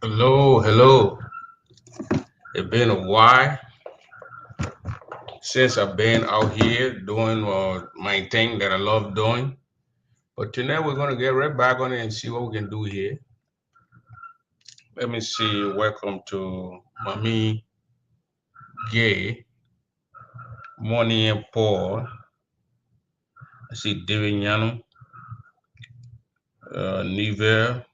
Hello, hello. It's been a while since I've been out here doing my thing that I love doing. But tonight we're going to get right back on it and see what we can do here. Let me see. Welcome to Mami Gay, Moni and Paul. I see David Yano, Niver.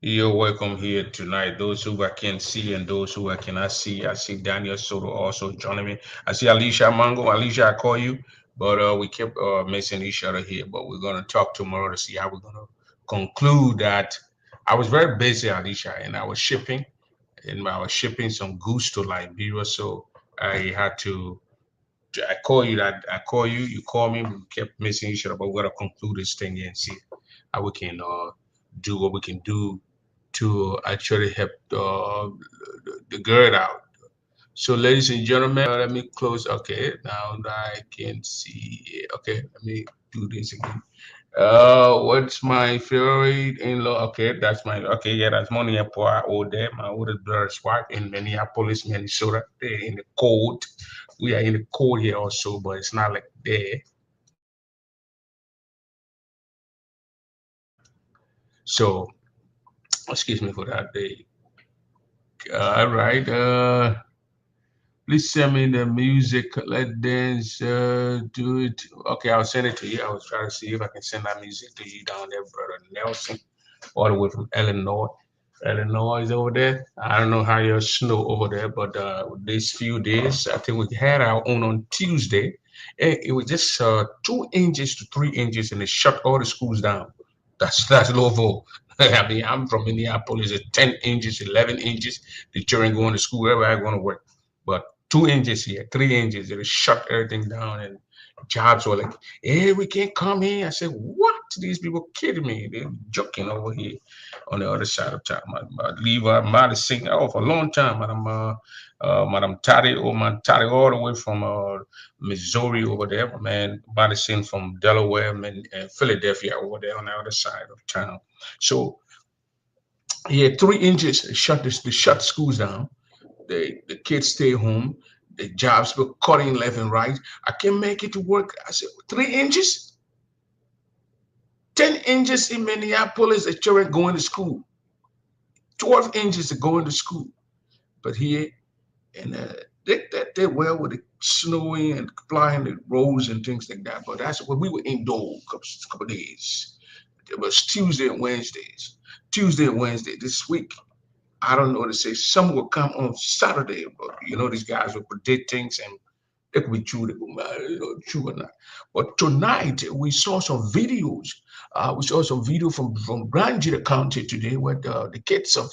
You're welcome here tonight. Those who I can see and those who I cannot see. I see Daniel Soto also joining me. I see Alicia Mango. Alicia, I call you, but we kept missing each other here. But we're going to talk tomorrow to see how we're going to conclude that. I was very busy, Alicia, and I was shipping, some goods to Liberia. So I had to. I call you. You call me. We kept missing each other, but we're going to conclude this thing and see how we can do what we can do to actually help the girl out. So, ladies and gentlemen, let me close. Okay, now I can see. Okay, let me do this again. What's my favorite in-law? Okay, that's my okay. Yeah, that's Money Poa over there. My oldest brother's wife in Minneapolis, Minnesota. They're in the cold. We are in the cold here also, but it's not like there. So, excuse me for that. They all right. Please send me the music. Let dance. Do it. Okay, I'll send it to you. I was trying to see if I can send that music to you down there, brother Nelson, all the way from Illinois. Illinois is over there. I don't know how your snow over there, but these few days, I think we had our own on Tuesday. It was just 2 inches to 3 inches, and it shut all the schools down. That's low. I mean, I'm from Minneapolis. It's 10 inches, 11 inches. The children going to school, everybody going to work. But 2 inches here, 3 inches, it shut everything down, and jobs were like, "Hey, we can't come here." I said, "What? These people kidding me? They're joking over here on the other side of town." My Levi Madison, oh, for a long time, Madam Tari, oh, man, Tari, all the way from Missouri over there, man, Madison from Delaware, man, and Philadelphia over there on the other side of town. So, yeah, 3 inches, they shut schools down. The kids stay home. The jobs were cutting left and right. I can't make it to work. I said, 3 inches? 10 inches in Minneapolis, the children going to school. 12 inches to going to school. But here, and they well with it snowing and flying the roads and things like that. But that's when we were indoors a couple days. It was Tuesday and Wednesdays. Tuesday and Wednesday this week. I don't know what to say. Some will come on Saturday, but these guys will predict things, and it could be true, they could be, true or not. But tonight we saw some videos. We saw some video from Grand Judah County today, where the kids of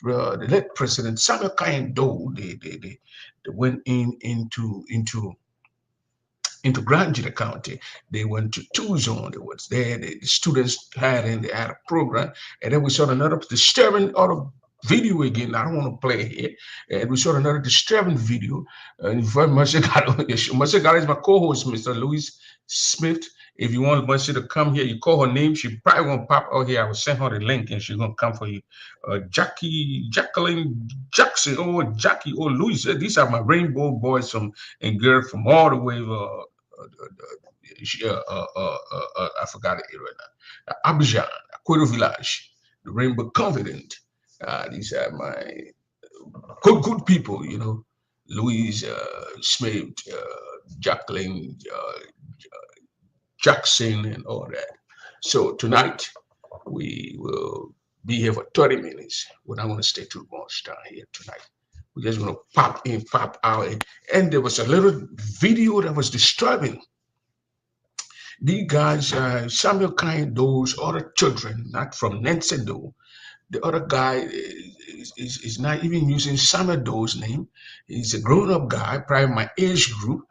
the late President Samuel Kine Doe, they went into Grand Judah County. They went to Tucson. They was there. The students they had a program, and then we saw another disturbing other video again. I don't want to play it here. And we saw another disturbing video. And very much Marcia is my co-host, Mr. Louis Smith. If you want Marcia to come here, you call her name. She probably won't pop out here. I will send her the link, and she's gonna come for you. Jacqueline Jackson, Jackie, Louis. These are my rainbow boys and girls from all the way. I forgot it right now. Abidjan, Aquino Village, the Rainbow Confident. These are my good people, Louise Smith, Jacqueline Jackson, and all that. So tonight we will be here for 30 minutes. We're not going to stay too much time here tonight. We're just going to pop in, pop out. And there was a little video that was disturbing. These guys, Samuel Kine Doe's other children, not from Nancy Doe. The other guy is not even using Samuel Doe's name. He's a grown-up guy, probably my age group,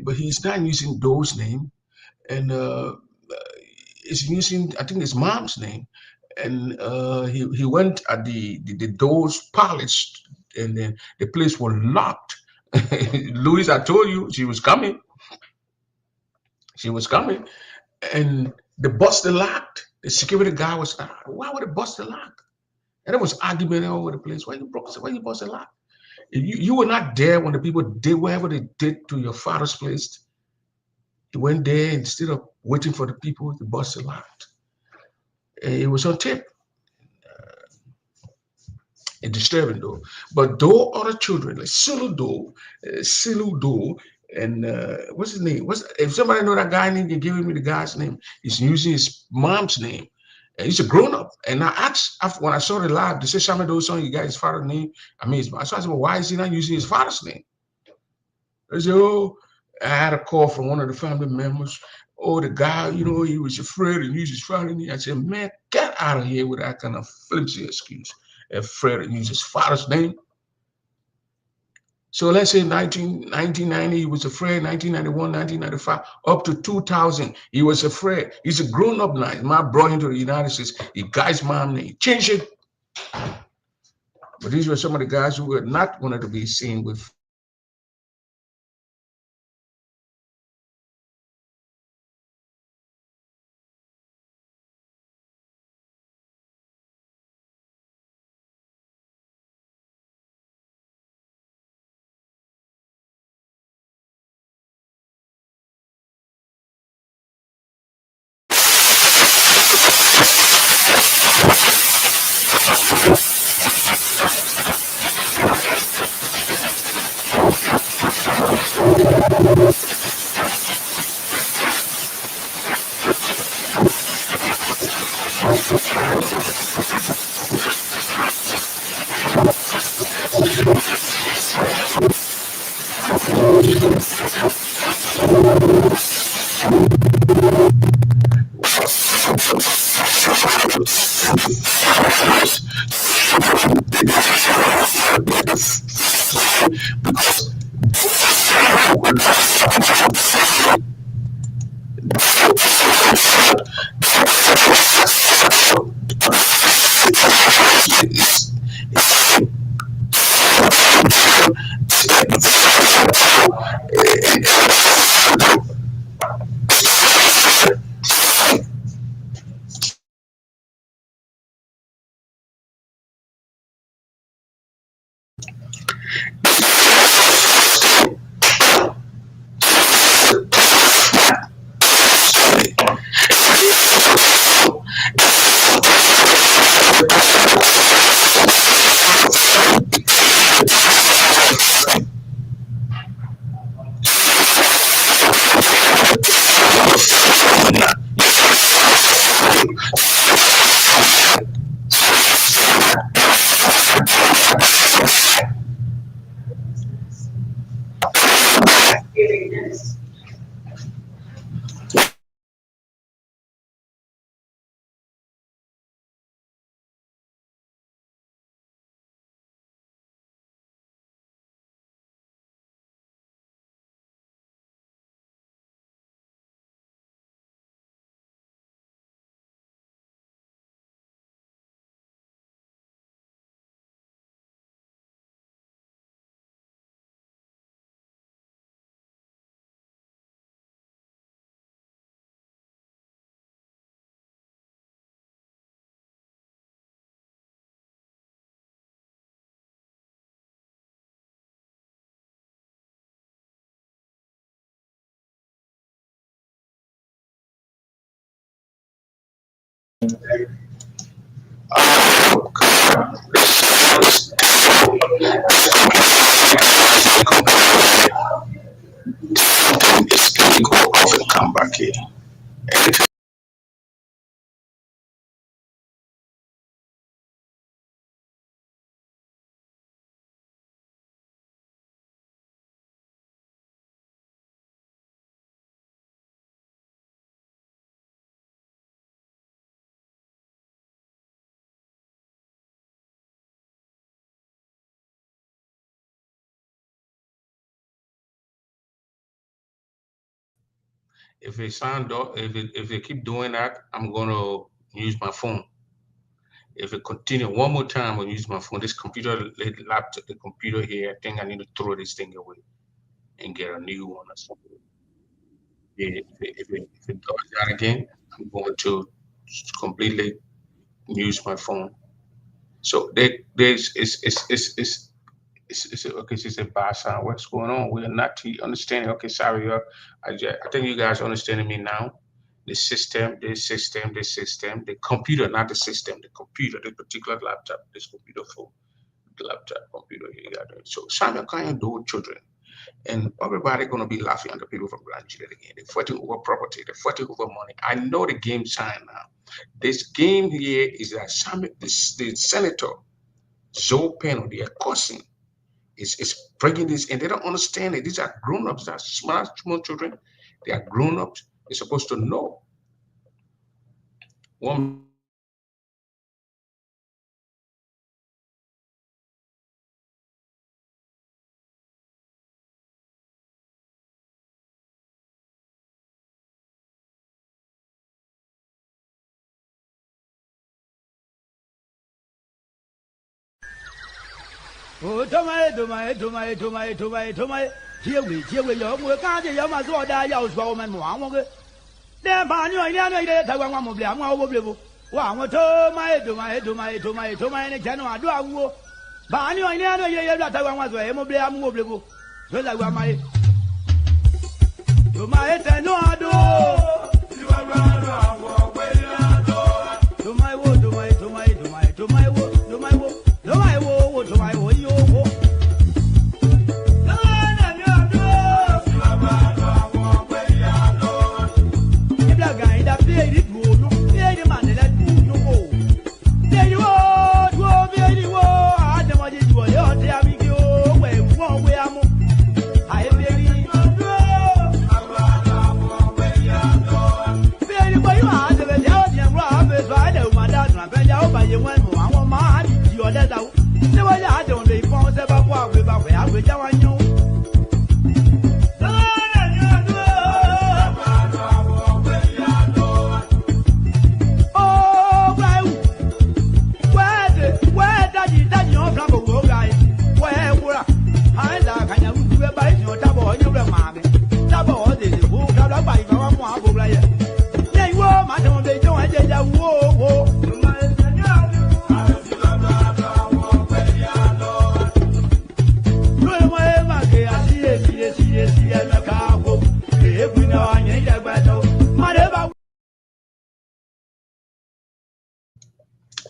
but he's not using Doe's name. And is using, I think, his mom's name. And he went at the doors polished, and then the place was locked. Louis, I told you she was coming. She was coming, and the bust the locked. The security guy was, why would it bust the lock? And there was argument all over the place. Why you bust the lock? You were not there when the people did whatever they did to your father's place. You went there instead of waiting for the people to bust the lock. It was on tape. It's disturbing though. But though other children like Silu Doe, and what's his name? If somebody know that guy name, you give me the guy's name. He's using his mom's name. And he's a grown up. And I asked when I saw the live, they said Samuel Doe's son, you got his father's name. I mean, so I said, well, why is he not using his father's name? I said, I had a call from one of the family members. The guy, he was afraid to use his father's name. I said, man, get out of here with that kind of flimsy excuse. Afraid to use his father's name. So let's say 1990, he was afraid. 1991, 1995, up to 2000, he was afraid. He's a grown-up now. His mom brought him to the United States. He got his mom name. Change it. But these were some of the guys who were not wanted to be seen with Go off and come back here. If it if it keep doing that, I'm gonna use my phone. If it continue one more time, I'm gonna use my phone. This computer, laptop, the computer here, I think I need to throw this thing away and get a new one or something. Yeah, if it does that again, I'm going to completely use my phone. So there's it's okay. She said, "Basa, what's going on? We are not understanding." Okay, sorry, I think you guys are understanding me now. The computer, not the system, the computer, the particular laptop, this computer phone, the laptop computer here. You got it. So Samuel can't do with children. And everybody gonna be laughing at the people from Grand Juliet again. They're fighting over property, they're fighting over money. I know the game sign now. This game here is that the senator, Joe Penn, their cousin, is bringing this, and they don't understand it. These are grown-ups, they're small children, they are grown-ups, they're supposed to know. One Oh, Tomai, here we, young, we're can't hear my sword, I use woman, one. Then, Panu, I know one of them, one will. One, Tomai, and General Duago. Panu, I know you that I want to have a mobile. Well, I want my. To my head, no, I do. You are to my wood, to my wood, to my wood, to my wood, to my wood, to my wood, you.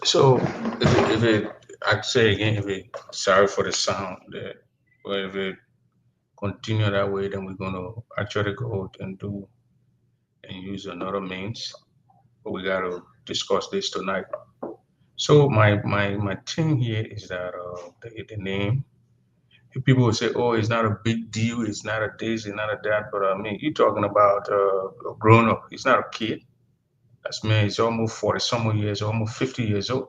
So if it, I say again, if it, sorry for the sound, but if it continue that way, then we're gonna actually go out and do and use another means. But we gotta discuss this tonight. So my thing here is that the name. People will say, "Oh, it's not a big deal. It's not a this. It's not a that." But I mean, you're talking about a grown up. He's not a kid. That's man. He's almost 40 some years, almost 50 years old.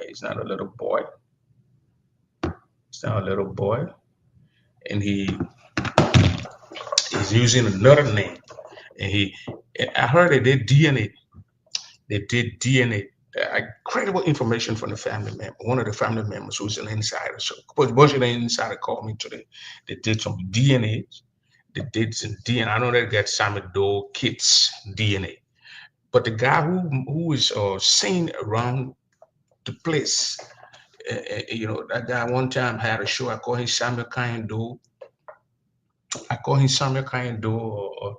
He's not a little boy. He's not a little boy, and he's using another name. And I heard they did DNA. They did DNA. Incredible information from the family member. One of the family members who's an insider. So, a bunch of the insider called me today. They did some DNA. They did some DNA. I know they got Samuel Doe kids DNA, but the guy who is seen around the place, that guy one time had a show. I call him Samuel Kaindo. I call him Samuel Kaindo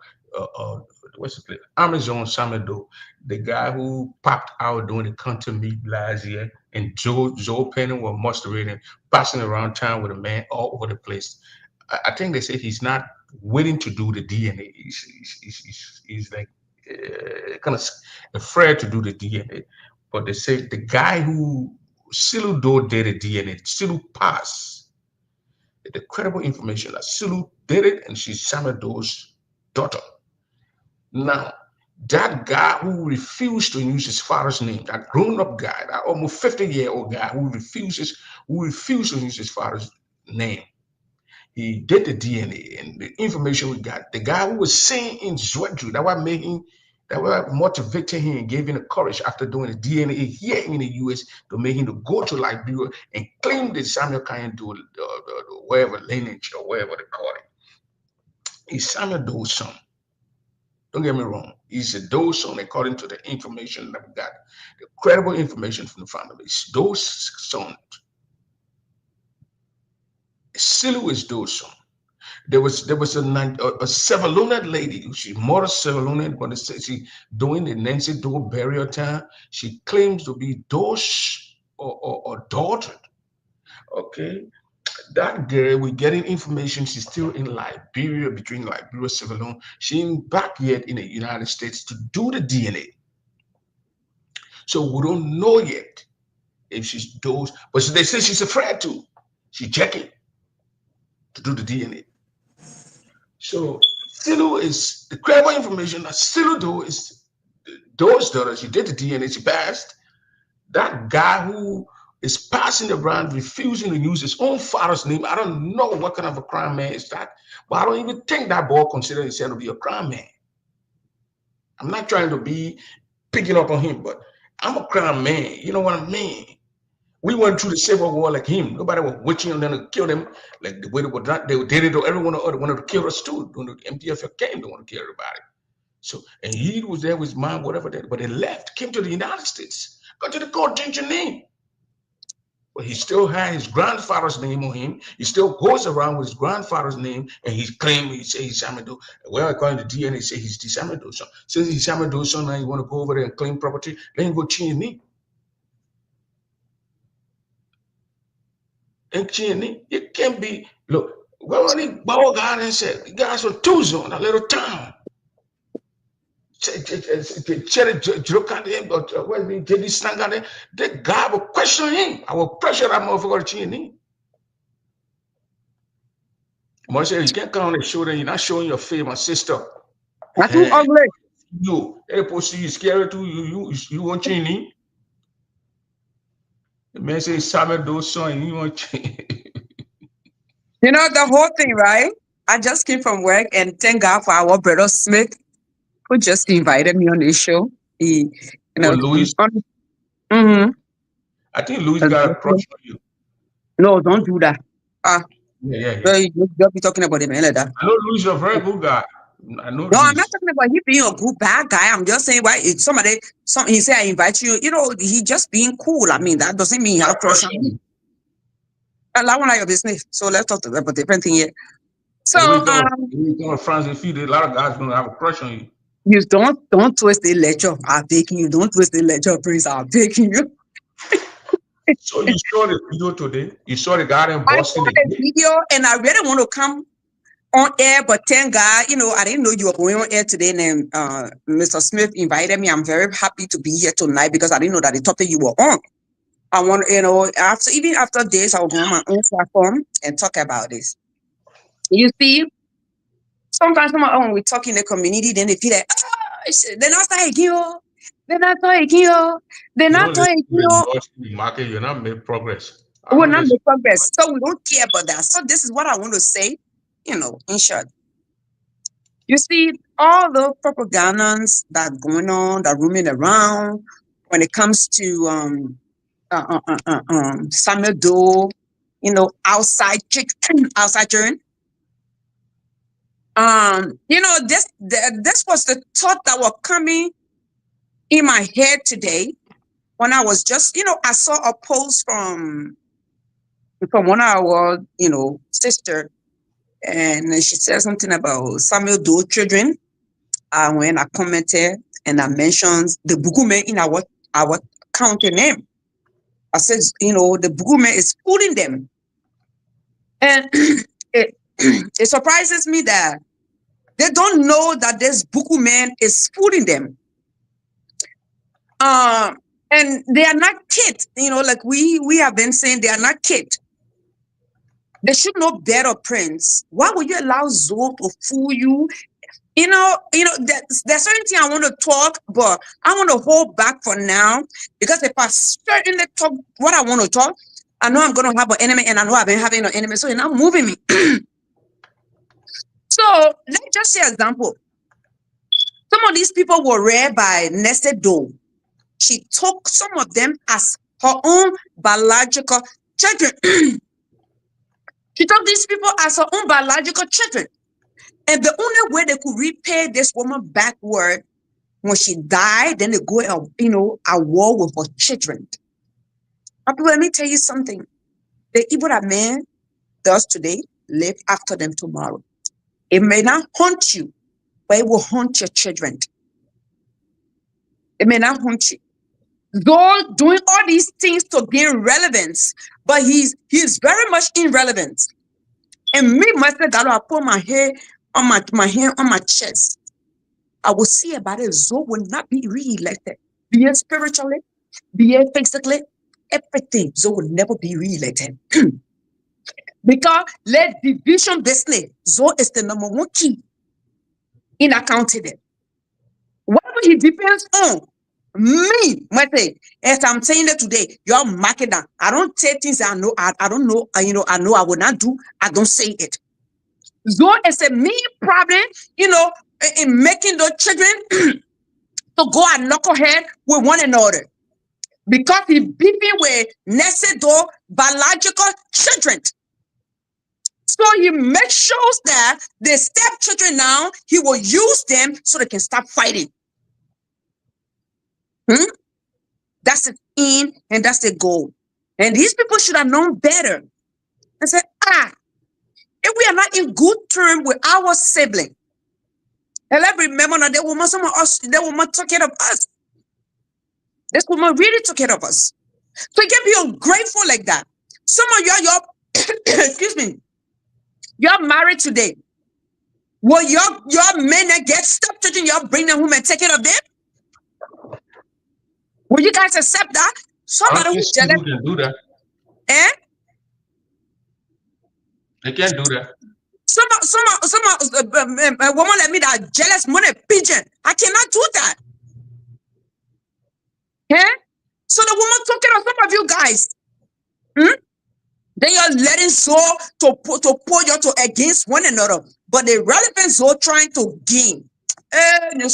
what's it? Amazon Samuel Doe, the guy who popped out during the country meet last year, and Joe Penny was masturbating, passing around town with a man all over the place. I think they said he's not willing to do the DNA. He's like kind of afraid to do the DNA. But they say the guy who Silu Do did the DNA, Silu passed the credible information that Silu did it, and she's Samuel Doe's daughter. Now, that guy who refused to use his father's name, that grown-up guy, that almost 50-year-old guy who refused to use his father's name, he did the DNA, and the information we got, the guy who was saying in Zwedru, that what motivated him and gave him the courage after doing the DNA here in the US to make him to go to Liberia and claim the Samuel Kaindo, wherever lineage or wherever they call it. He's Samuel Doe's son. Don't get me wrong. He's a Doe's son according to the information that we got, the credible information from the family. Doe's son. Silu is Doe's son. There was a Sevaluna lady. She's more Sevaluna, but she doing the Nancy Doe burial time. She claims to be Doe's or daughter. Okay. That girl, we're getting information. She's still in Liberia, between Liberia and Sierra Leone. She ain't back yet in the United States to do the DNA. So we don't know yet if she's those, but they say she's afraid to. She's checking to do the DNA. So Silu is the credible information that Silu Do is Doe's daughter. She did the DNA. She passed. That guy who is passing around, refusing to use his own father's name. I don't know what kind of a crime man is that, but I don't even think that boy considers himself to be a crime man. I'm not trying to be picking up on him, but I'm a crime man. You know what I mean? We went through the Civil War like him. Nobody was witching on them to kill them like the way they were not. They did it to everyone or other wanted to kill us too. When the MTF came, they want to kill everybody. So, and he was there with his mom, whatever that, but they left, came to the United States, got to the court, changed your name. But he still had his grandfather's name on him. He still goes around with his grandfather's name, and he's claiming, he says he's Samuel Doe. Well, according to DNA, he says he's the Samuel Doe's son. Since he's Samuel Doe's son, now you want to go over there and claim property, let him go change name. And change, it can be, look, well, he bought God and said, you guys from Tucson, a little town. The guy will question him. I will pressure that motherfucker to change him. Marcel, you can't come on the show that you're not showing your face, my sister. That's too ugly. You, they're supposed to you scared too. You want change him? The man says Samuel Doe's son, you want change. You know, the whole thing, right? I just came from work and thank God for our brother Smith, who just invited me on his show. He, you Oh, know, Louis. mm-hmm. I think Louis got a crush on you. No, don't do that. Ah, Yeah. you'll be talking about him like that. I know Louis is a very good guy. I know No, I'm not Louis. talking about he being a good bad guy. I'm just saying why it's he said I invite you. You know, he just being cool. I mean, that doesn't mean you have a crush on him. Allow one of your business. So let's talk about different thing here. So And when you come to France and feed, a lot of guys gonna have a crush on you. you don't twist the lecture. I'm begging you. Don't twist the lecture, Prince. I'm begging you. So you saw the video today. You saw the guy in I Boston. saw the video and I really want to come on air, but thank God, you know, I didn't know you were going on air today. And Mr. Smith invited me. I'm very happy to be here tonight because I didn't know that the topic you were on. I want, you know, after this, I will go on my own platform and talk about this. You see, sometimes when we talk in the community, then they feel like, they're not talking you. They're not talking you. They're You not don't listen talking to you. the market. You're not made progress. We're not making progress. So we don't care about that. So this is what I want to say, you know, in short. You see, all the propagandas that going on, that roaming around when it comes to Samuel Doe, you know, outside children. You know, this was the thought that was coming in my head today when I was just, you know, I saw a post from one of our, you know, sister, and she said something about Samuel Doe children. When I commented and I mentioned the Bukume in our county name, I said, you know, the Bukume is fooling them, and it surprises me that they don't know that this Bukume is fooling them. And they are not kids, you know, like we have been saying, they are not kids. They should know better, Prince. Why would you allow Zoe to fool you? You know, there's certain thing I want to talk, but I want to hold back for now because if I certainly talk what I want to talk, I know I'm going to have an enemy, and I know I've been having an enemy, so you're not moving me. So let's just say example. Some of these people were reared by Nested Doe. She took some of them as her own biological children. She took these people as her own biological children. And the only way they could repay this woman backward when she died, then they go, you know, at war with her children. But let me tell you something. The evil that man does today, live after them tomorrow. It may not haunt you, but it will haunt your children. It may not haunt you. Though doing all these things to gain relevance, but he's very much irrelevant. And me myself, that I put my hand on my chest, I will see about it. Zoe will not be re-elected. Be it spiritually, be it physically, everything. Zoe will never be re-elected. Because let division business, Zoe is the number one key in accounting it. Whatever he depends on, me, as I'm saying it today, you're marking that. I don't say things I know, I don't know, you know, I know I will not do, I don't say it. Zoe is a me problem, you know, in making those children to go and knucklehead with one another. Because he beefing with Nested Doe biological children. So he makes sure that the stepchildren now, he will use them so they can stop fighting. That's the aim and that's the goal. And these people should have known better and said, if we are not in good terms with our sibling, and let's remember that the woman took care of us. This woman really took care of us. So you can be ungrateful like that. Some of you're excuse me, you're married today. Will your men that get stepchildren, y'all bring them home and take care of them? Will you guys accept that? Somebody who's jealous can do that. They can't do that. Some a woman like me that jealous money pigeon. I cannot do that. So the woman took care of some of you guys. Then you're letting Zoe to pull you to against one another. But the relevant Zoe trying to gain. I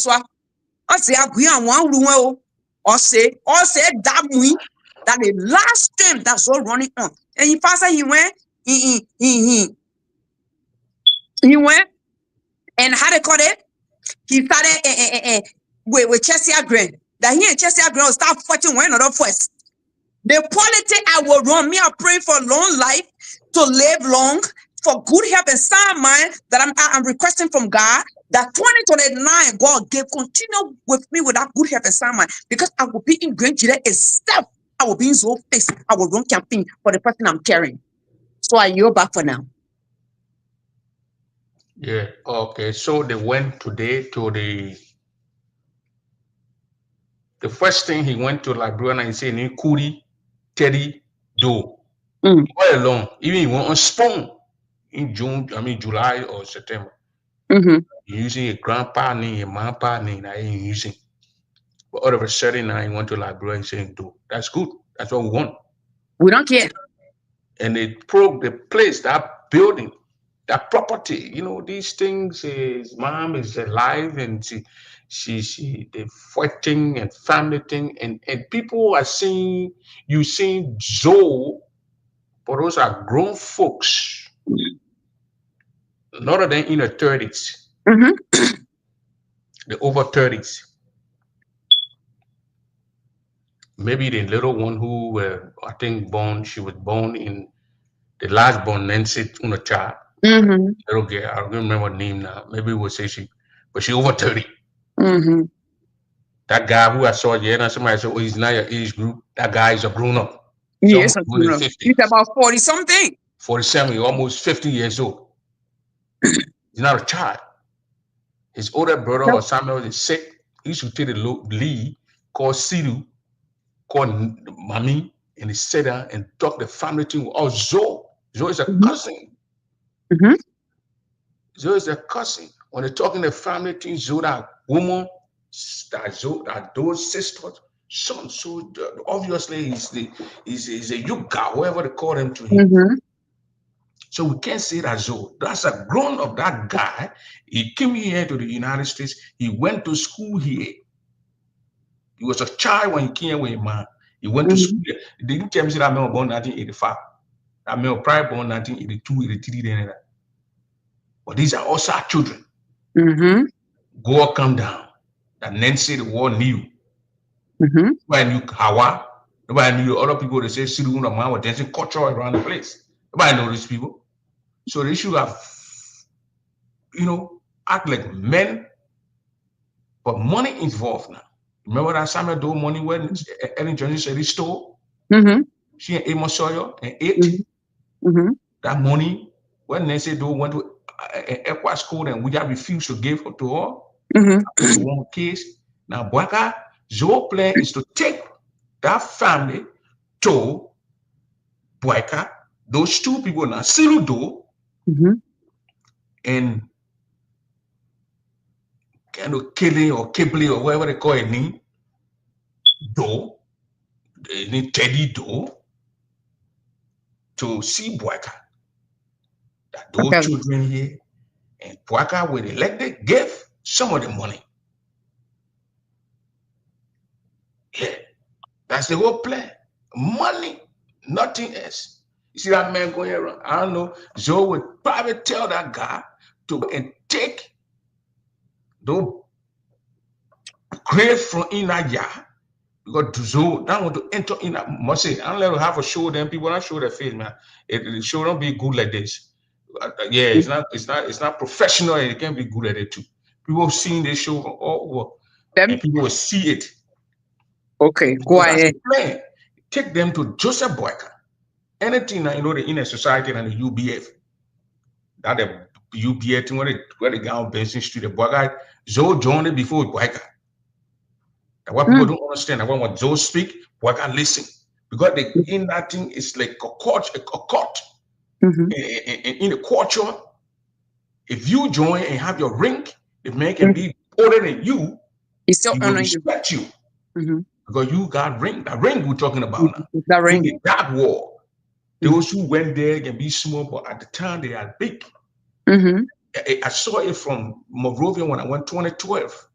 say agree on one room. Or say that we that the last time that's all running on. And he passed he went, he went and how they call it? He started with Chesia Green. That he and Chesia Green will start fighting one another first. The politics I will run, me, I pray for long life, to live long, for good health and sound mind, that I'm requesting from God, that 2029, God continue with me with that good health and sound mind, because I will be in Grand Jide itself. I will be in Zoe face. I will run campaign for the person I'm carrying. So I yield back for now. Yeah, okay. So they went today to the first thing he went to Liberia and he said, Kuri, Teddy, Do. All along, even he went on Spawn in July or September. Using a grandpa name, a grandpa name, I ain't using. But all of a sudden, now he went to Liberia and saying, Do. That's good. That's what we want. We don't care. And they broke the place, that building, that property, these things. His mom is alive, and they fighting and family thing, and people are saying, you seeing Zoe, but those are grown folks. A lot of them in their 30s, the over 30s. Maybe the little one who I think she was born in the last born Nancy Unacha. Little girl, I don't remember her name now. Maybe we'll say but she over 30. That guy who I saw somebody said, he's not your age group. That guy is a grown up. Yes, he's about 40 something. 47, almost 50 years old. He's not a child. His older brother or Samuel is sick. He should take the lead, call Sidu, call Mami, and he sat down and talk the family thing. Oh, Zoe. Zoe is a cousin. Zoe is a cousin. When they're talking the family thing, Zoe, that woman, that those sisters, son, so obviously he's a yuga, whoever they call him to him. So we can't say that Zoe. That's a grown up, that guy. He came here to the United States. He went to school here. He was a child when he came here with him, man. He went to school here. They didn't tell me that man was born 1985. That man was probably born 1982, 83, but these are also our children. Go or come down. That Nancy the war knew. Nobody knew Hawa. Nobody knew other people. They say Sidu and man were dancing culture around the place. Nobody know these people. So they should have, act like men, but money involved now. Remember that Samuel Doe money when Ellen Johnson said he stole? She and Amos Sawyer and ate that money when Nancy Doe went to Equa school and we refused to give her to her. One case. Now, Boyka, Zoe plan is to take that family to Boyka, those two people now, Siru Doe, and kind of Kelly or Kibley or whatever they call it, Doe, Teddy Doe, to see Boyka. That those children here, and Boyka will elect, give some of the money. Yeah, that's the whole plan. Money, nothing else. You see that man going around? I don't know. Zoe would probably tell that guy to and take those grave from in that yard, because Zoe don't want to enter in that. Must say, I don't let her have a show. Then people don't show their face, man. The show don't be good like this. Yeah, it's not professional, and it can't be good at it too. People have seen this show all over, and people will see it. Okay, go ahead. Take them to Joseph Boyka. Anything that the inner society and the UBF. That the UBF thing where the guy on Benson Street, the Boyka, Zoe joined it before Boyka. And what people don't understand, when Zoe speak, Boyka listen. Because in that thing is like a court. In the culture, if you join and have your rank, the man can be older than you. He still respect you. Because you got ring. That ring we're talking about now. That ring. That war. Those who went there can be small, but at the time they are big. I saw it from Monrovia when I went 2012.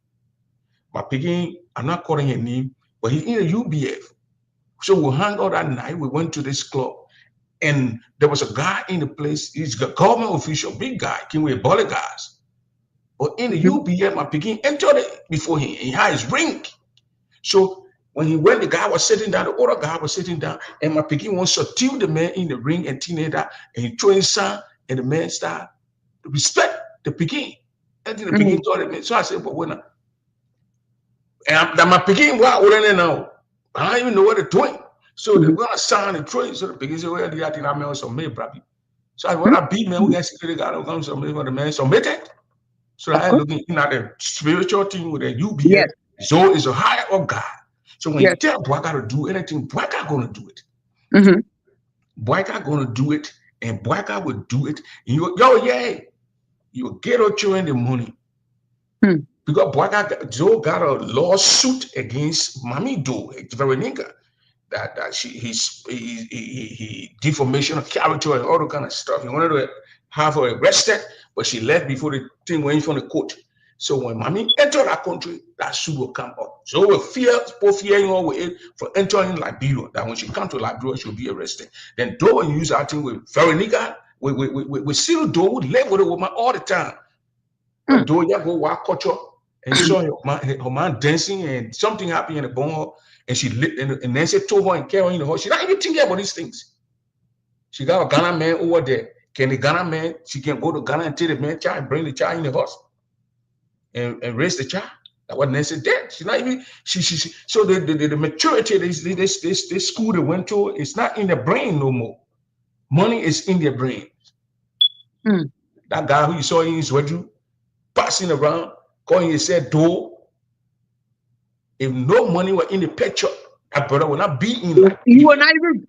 My picking, I'm not calling his name, but he's in a UBF. So we hung out that night. We went to this club, and there was a guy in the place. He's a government official, big guy, came with bodyguards. But in the UBF, my picking entered it before him. He had his ring. So when he went, the guy was sitting down, the other guy was sitting down, and my picking wants to steal the man in the ring and teenager, and he threw his son, and the man started to respect the picking. And then the picking told him, so I said, but when and my picking, wow, now. I don't even know what they're doing. So they're gonna sign the trade. So the picking said, well, I think I may also make probably. So I want to be man, we got security guard who comes to me for the man submitted. So I looking at the spiritual thing with the UBF. Yes. Zoe is a higher up God. So when you tell Boyka to do anything, Boyka gonna do it. Boyka gonna do it, and Boyka will do it. And you will get out you in the money. Because Boyka Zoe got a lawsuit against Mami Doe, Veronica, that he defamation of character and all that kind of stuff. He wanted to have her arrested, but she left before the thing went from the court. So when Mami entered that country, that suit will come up. So we fearing all with it for entering Liberia. That when she come to Liberia, she'll be arrested. Then Doe and use that thing with Veronica, with still Doe would live with a woman all the time. Doe ya go walk culture and saw her man dancing, and something happened in the bone, and she lit, and then she told her and carrying the horse. She not even thinking about these things. She got a Ghana man over there. Can the Ghana man, she can go to Ghana and take the man child and bring the child in the horse and raise the child. That what Nancy did. She's not even so the maturity this school they went to, it's not in their brain no more. Money is in their brain. That guy who you saw in his bedroom passing around, calling himself Doe. If no money were in the picture, that brother will not be in life. You will not even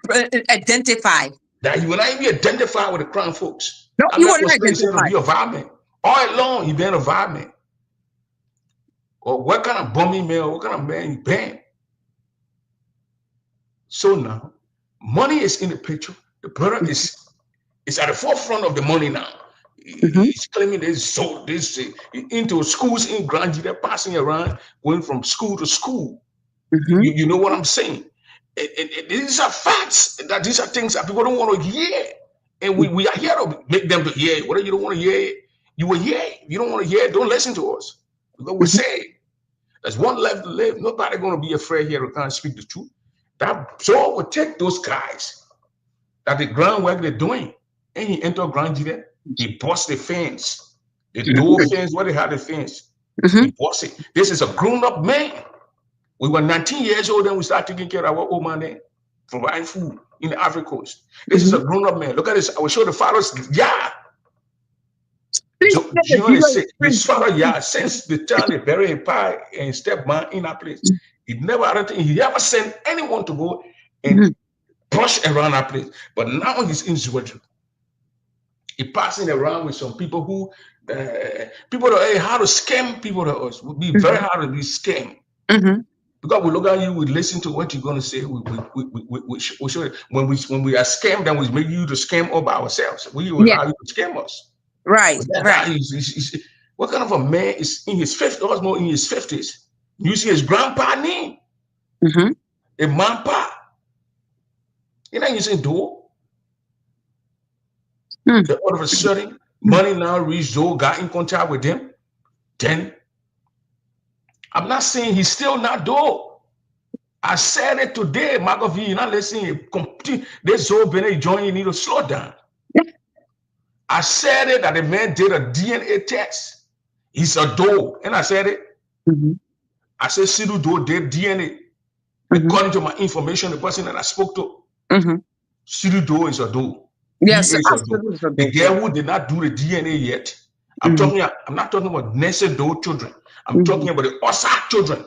identify. That he will not even identify with the crown folks. No, you will not identify. Be a violent. All along, he been a violent. Or what kind of bumming man, what kind of man he been? So now, money is in the picture. The brother is at the forefront of the money now. He's claiming this into schools in Grangie. They're passing around, going from school to school. You know what I'm saying? These are facts. That these are things that people don't want to hear, and we are here to make them to hear. Whether you don't want to hear it, you will hear. If you don't want to hear it, don't listen to us. Because we say there's one life to live. Nobody going to be afraid here to kind of speak the truth. That Saul would take those guys that the groundwork they're doing, and he entered Grangie there. He bust the fence, the door fence, where they had the fence. He bust it. This is a grown-up man. We were 19 years old and we started taking care of our old man there, providing food in the Ivory Coast. This is a grown-up man. Look at this. I will show the father's yard. His father yard, since the time they buried his pie and stepmom in that place, he never sent anyone to go and brush around that place. But now he's in Zwedru. He's passing around with some people who, people that how to scam people to us. Would be very hard to be scammed. Because we look at you, we listen to what you're going to say. We show it. When we are scammed, then we make you to scam all by ourselves. We allow you to scam us. Right. What kind of a man is in his 50s, or more in his 50s? You see his grandpa name, a manpa. You know, you say do. Then all of a sudden, money now reached Zoe, got in contact with them. Then, I'm not saying he's still not dope. I said it today, McAfee, you're not listening. This Zoe Bennett joint, you need to slow down. I said it that the man did a DNA test. He's a doe. And I said it. I said Sidu Doe did DNA. According to my information, the person that I spoke to, Sidu Doe is a doe. Yes, absolutely. The girl who did not do the DNA yet. I'm not talking about Nancy Doe children. I'm talking about the Osage children.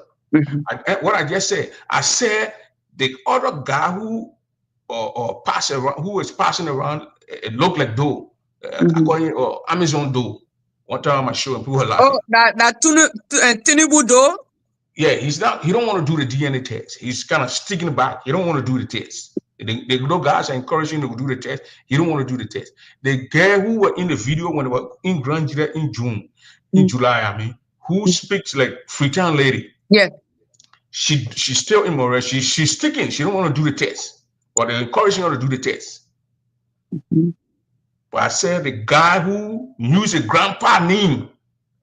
What I just said, I said the other guy who is passing around, it looked like Doe, according to Amazon Doe. One time I showed him, people were laughing. Oh, that Tinubu Doe? Yeah, he don't want to do the DNA test. He's kind of sticking back. He don't want to do the test. The no guys are encouraging him to do the test. He don't want to do the test. The girl who were in the video when they were in Grand July in June, in July, I mean, who speaks like Freetown lady. Yeah. She's still in Morel. She's sticking. She don't want to do the test. But they're encouraging her to do the test. But I said the guy who used his grandpa name.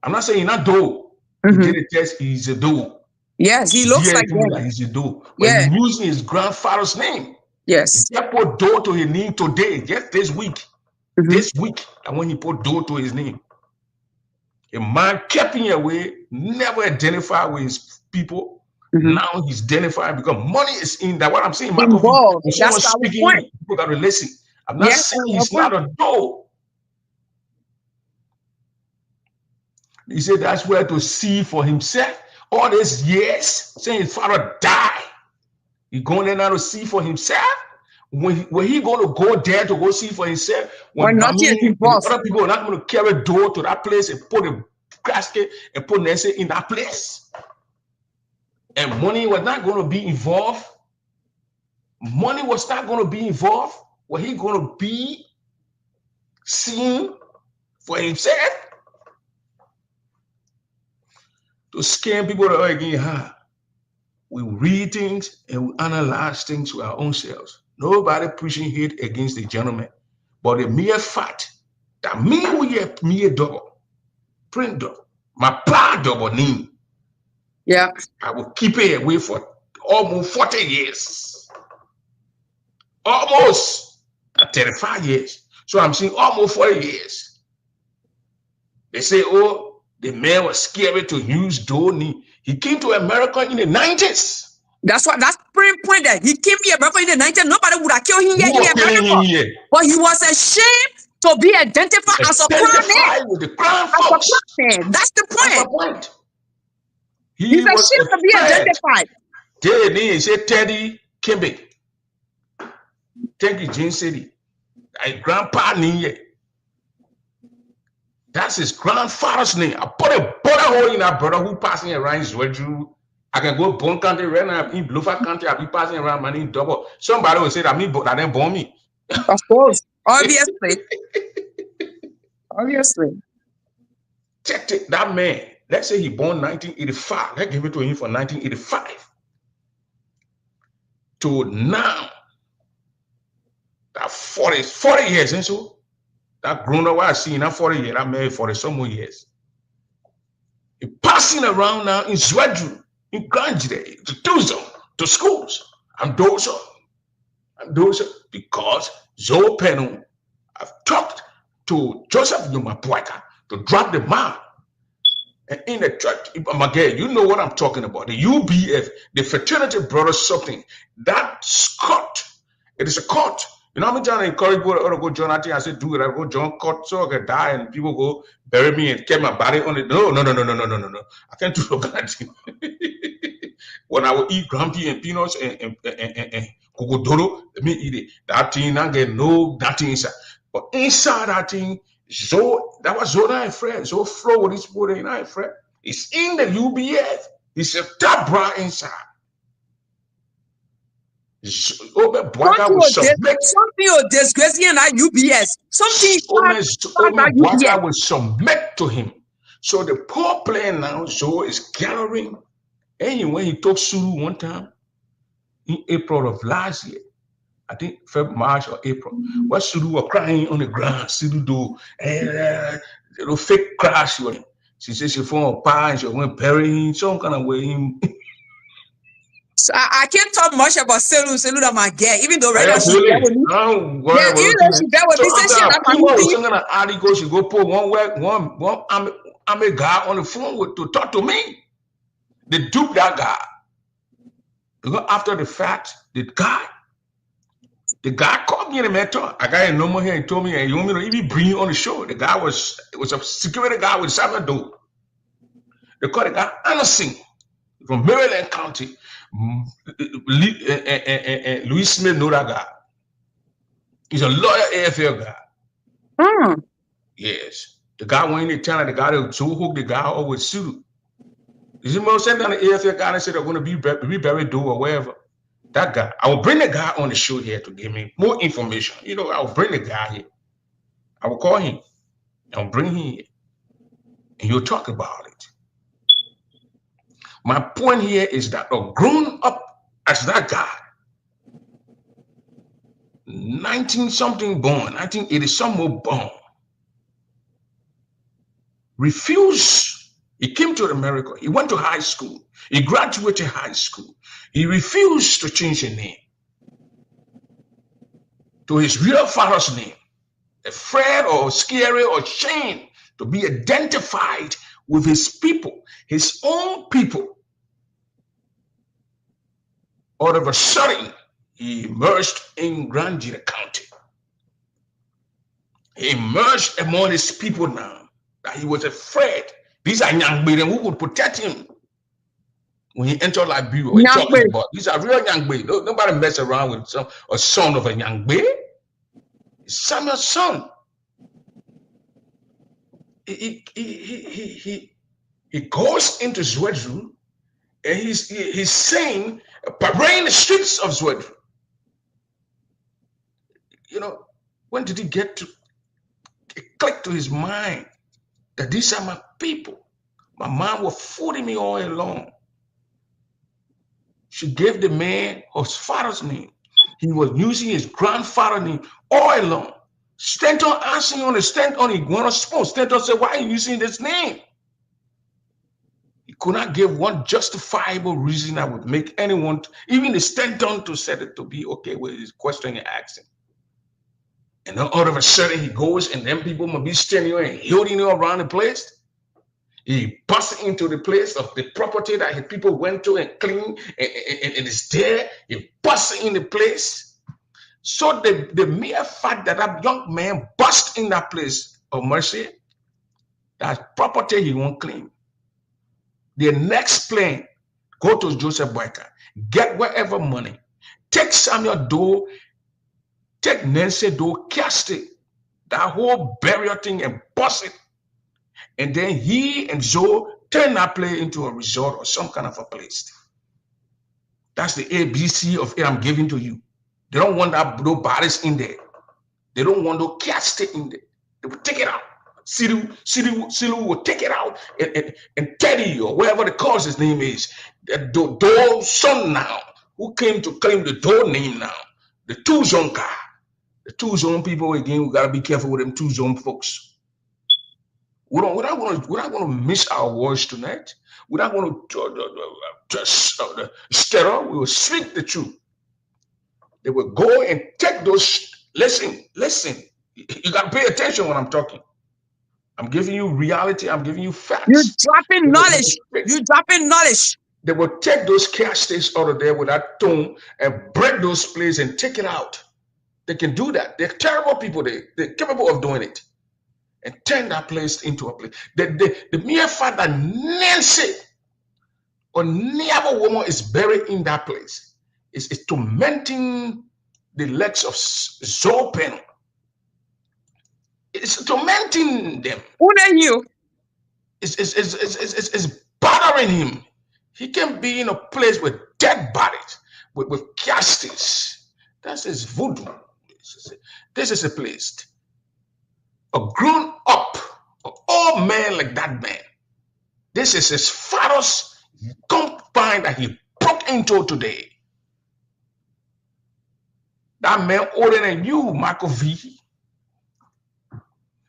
I'm not saying not doe. He did the test. He's a doe. Yes, he looks like that. He's a doe. But Yeah. he's using his grandfather's name. Yes. He put doe to his name today, just this week. This week, and when he put doe to his name, a man kept him away, never identified with his people. Now he's identified because money is in that. What I'm saying, involved. That's our point. People got to listen. I'm not saying he's not a doe. He said that's where to see for himself. All these years saying his father died. He going there now to see for himself. When he going to go there to go see for himself? When other people are not going to carry doe to that place and put a casket and put Nancy in that place. And money was not going to be involved. Money was not going to be involved. Was he going to be seen for himself? To scam people that are getting high. We read things and we analyze things to our own selves. Nobody pushing hate against the gentleman. But the mere fact that me who yet me a double, print double, my pa double name. Yeah. I will keep it away for almost 40 years. Almost 35 years. So I'm saying almost 40 years. They say, oh, the man was scary to use Donnie. He came to America in the 90s. That's the point that he came to America in the 90s. Nobody would have killed him yet in America. But he was ashamed to be identified as a crime man. With the crime folks. That's the point. That's the point. He's ashamed to be identified. He said Teddy Kimbe. Thank you, Gene City. My grandpa name. That's his grandfather's name. I put a bullet hole in that brother who passing around his Zwedru. I can go Bone County right now in Bluffard County. I'll be passing around my name double. Somebody will say that didn't born me. Of course. Obviously. Obviously. Check it. That man. Let's say he born 1985. Let's give it to him for 1985. To now, that 40 years, and so that grown up I see now 40 years, I'm married 40 some more years. He passing around now in Zwedru, in Granjide, to Tuzo, to schools. I'm dozer because Zoe Penu, I've talked to Joseph Numapuaka to drop the man. And in the church, again, you know what I'm talking about. The UBF, the fraternity brothers, something that court. It is a court. You know, I'm trying to encourage people to go join. I said, do it. I go join court so I can die and people go bury me and get my body on it. No. I can't do that. When I will eat grumpy and peanuts and kokodoro, let me eat it. That thing, I get nothing inside. But inside that thing, that was Zona friend. So flow with his body and friend. It's in the UBF. It's a top bra inside. Something will disgrace him at UBS. Something Bwaka will submit to him. So the poor player now, so is gathering. And when he took Suru one time in April of last year, I think February, March or April, what Suru were crying on the ground, Suru do fake crash. She said she found a pie and she went burying some kind of way. So I can't talk much about Selu that my girl, even though right now she's there with me. Even though she's there with me, she go put I'm a guy on the phone to talk to me. They dupe that guy. Because after the fact, the guy called me in the mentor. I got a number here and told me, hey, you want me to even bring you on the show? The guy was a security guy with Salvador. They called the guy Anderson from Maryland County. Louis Smith know that guy. He's a lawyer, AFL guy. Yes. The guy went in the town, the guy that so hooked the guy up with suit. You see what I'm saying? Down the AFL guy and said they're going to be buried or wherever. That guy, I will bring the guy on the show here to give me more information. I'll bring the guy here. I will call him. I'll bring him here. And you'll talk about it. My point here is that grown up as that guy, 19-something born, 1980-something born, refused. He came to America. He went to high school. He graduated high school. He refused to change his name to his real father's name, afraid or scary or ashamed to be identified with his people, his own people. All of a sudden, he emerged in Grandeur County. He emerged among his people now that he was afraid. These are young men who would protect him when he entered Liberia. We're talking about these are real young men. Nobody mess around with a son of a young man. Samuel's son. He goes into Zwedru and he's saying, parading the streets of Zwedru. When did he get to click to his mind that these are my people? My mom was fooling me all along. She gave the man his father's name. He was using his grandfather's name all along. Stanton asking on the Stanton, he want to spoke. Stanton said, why are you using this name? He could not give one justifiable reason that would make anyone, even the Stanton, to set it to be okay with his question and asking. And then all of a sudden he goes and then people might be standing there and holding him around the place. He busts into the place of the property that his people went to and cleaned and it's there. He busts in the place. So the mere fact that that young man bust in that place of mercy, that property he won't claim. The next plane, go to Joseph Boyka, get whatever money, take Samuel Doe, take Nancy Doe, cast it, that whole burial thing and bust it. And then he and Zoe turn that place into a resort or some kind of a place. That's the ABC of it I'm giving to you. They don't want no bodies in there. They don't want no casket in there. They will take it out. Silu will take it out and Teddy or whatever the cause his name is, that Doe's son now, who came to claim the Doe name now, the two zone guy. The two zone people, again, we gotta be careful with them two zone folks. We're not going to miss our words tonight. We're not going to stir up. We will speak the truth. They will go and take those. Listen. You got to pay attention when I'm talking. I'm giving you reality. I'm giving you facts. You're dropping knowledge. You're dropping knowledge. They will take those castings out of there with that tone and break those plates and take it out. They can do that. They're terrible people. They're capable of doing it. And turn that place into a place. The mere fact that Nancy or any other woman is buried in that place is tormenting the legs of Zopen. It's tormenting them. It's bothering him. He can be in a place with dead bodies, with castings. That's his voodoo. This is a place. A grown up, an old man like that man. This is his father's compound that he broke into today. That man older than you, Michael V.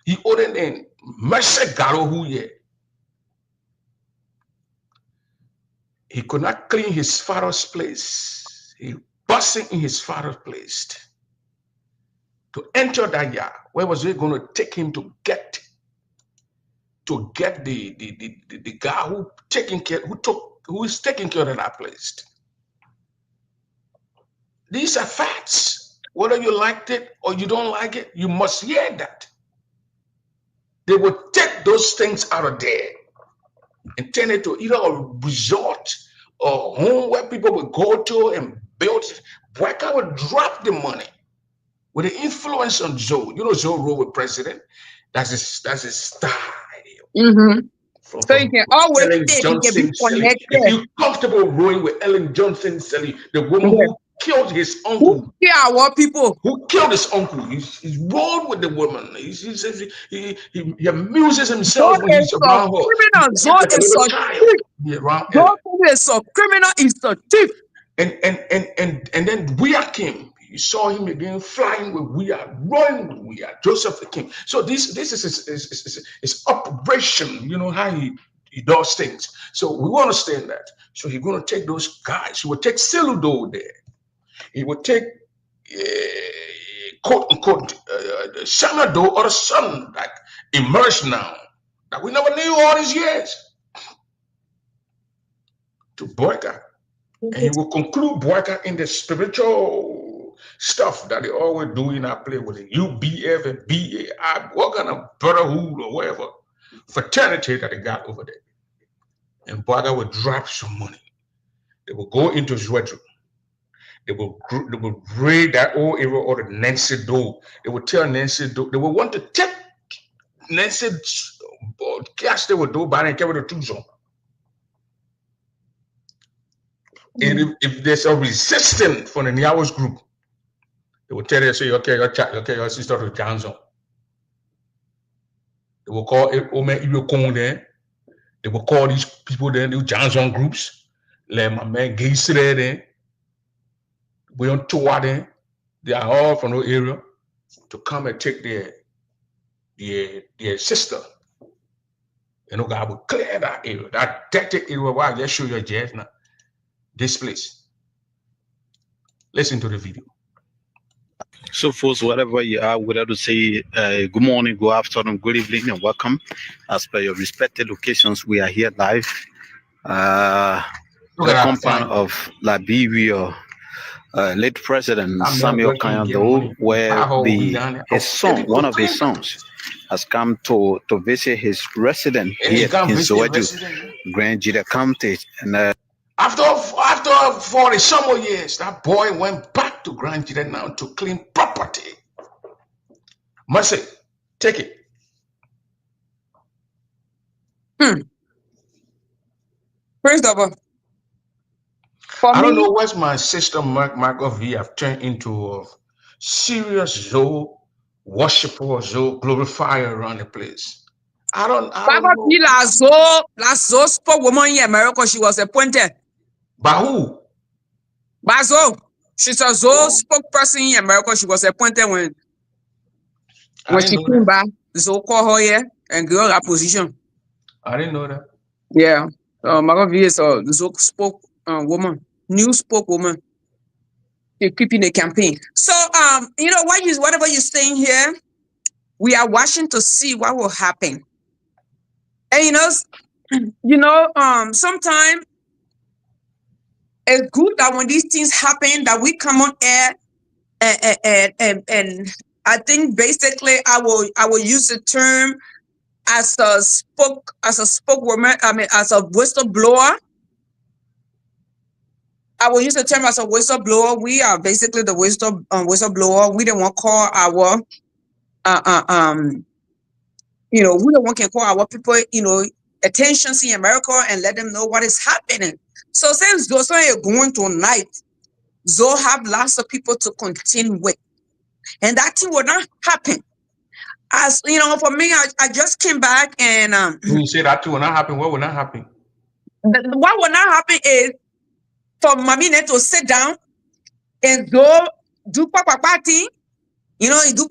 He older than Mercer Gallo, who here. He could not clean his father's place. He busted in his father's place. To enter that yard, where was it going to take him to get the guy who is taking care of that place? These are facts. Whether you liked it or you don't like it, you must hear that. They will take those things out of there and turn it to either a resort or home where people will go to and build it. Boyka will drop the money. With the influence on Zoe, Zoe rode with president. That's his style. Mm-hmm. So you can always think you can be connected. If you're comfortable rowing with Ellen Johnson, the woman who killed his Who uncle. kill our people? Who killed his uncle? He's rolled with the woman. He amuses himself Zoe when is he's a around her. criminal. He Zoe acts like a is little a child. thief. He around Zoe Ellen. is a criminal. Is a thief. And then Weah came. You saw him again flying with Weah, running with Weah. Joseph the king. So this is his operation. You know how he does things. So we understand that. So he's going to take those guys. He will take Seludo there. He will take quote unquote Shanado or the son that emerged now that we never knew all these years to Boyka. And he will conclude Boyka in the spiritual stuff that they always do in our play with the UBF and BAI, what kind of brotherhood or whatever fraternity that they got over there. And Boyka will drop some money. They will go into Zwedru. They will raid that old area or the Nancy Doe. They will tell Nancy Doe. They will want to take Nancy cash they will do by and carry the tools on. And if there's a resistance from the Niawas group, they will tell you, say, okay, your sister to Johnson. They will call it Ome Iwekong there. They will call these people there, the Johnson groups. Like my man Gaysre there. We on tour there. They are all from the area to come and take their sister. You know, God will clear that area, that dirty area where I just show you jazz now. This place. Listen to the video. So, folks, whatever you are, we'd like to say good morning, good afternoon, good evening, and welcome. As per your respected locations, we are here live. The compound of Liberia, late President Samuel Kanyando, where his son, one of his sons, has come to visit his resident here in Soweto, Grand Jida County. And after 40 some more years, that boy went back to Grand Jida now to claim property. Mercy, take it. First of all, I don't know what my sister Margot V have turned into a serious Zoe worshiper, Zoe glorifier around the place. I don't know. La Zoe spoke woman in America. She was appointed. By who? By Zoe. She's a Zoe spokesperson in America. She was appointed when she came back. Zoe called her here and gave her a position. I didn't know that. Yeah. Margot V is a Zoe spoke woman. New spokeswoman. They're keeping the campaign. So, you know, whatever you're saying here, we are watching to see what will happen. And sometimes it's good that when these things happen, that we come on air and I think basically I will use the term as a spokeswoman. I mean, as a whistleblower. I will use the term as a whistleblower. We are basically the whistleblower. We don't want to call our, we don't want to call our people, attention in America and let them know what is happening. So since those are going tonight, Zoe have lots of people to contend with, and that thing will not happen. As for me, I just came back and when you say that thing will not happen, what will not happen? What will not happen is for Mami to sit down and go do thing, do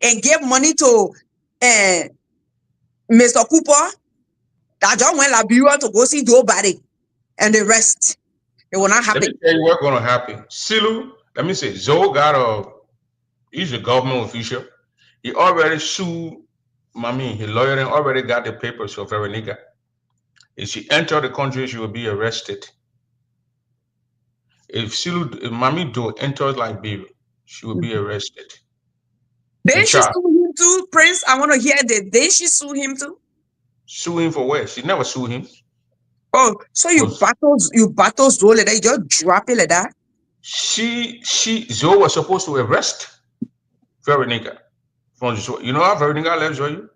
and give money to Mr. Cooper, that John went Liberia to go see Joe Biden, and the rest. It will not happen. Let me tell you what's going to happen. Silu, let me say, Zoe he's a government official. He already sued Mami, his lawyer, and already got the papers for Veronica. If she entered the country, she will be arrested. If Mami Do enters Liberia, she will be arrested. Did she sue him too, Prince? I want to hear that. Did she sue him too? Sue him for what? She never sued him. Oh, so you battle Zoe like that? You just drop it like that? Zoe was supposed to arrest Veronica. You know how Veronica left Zoe?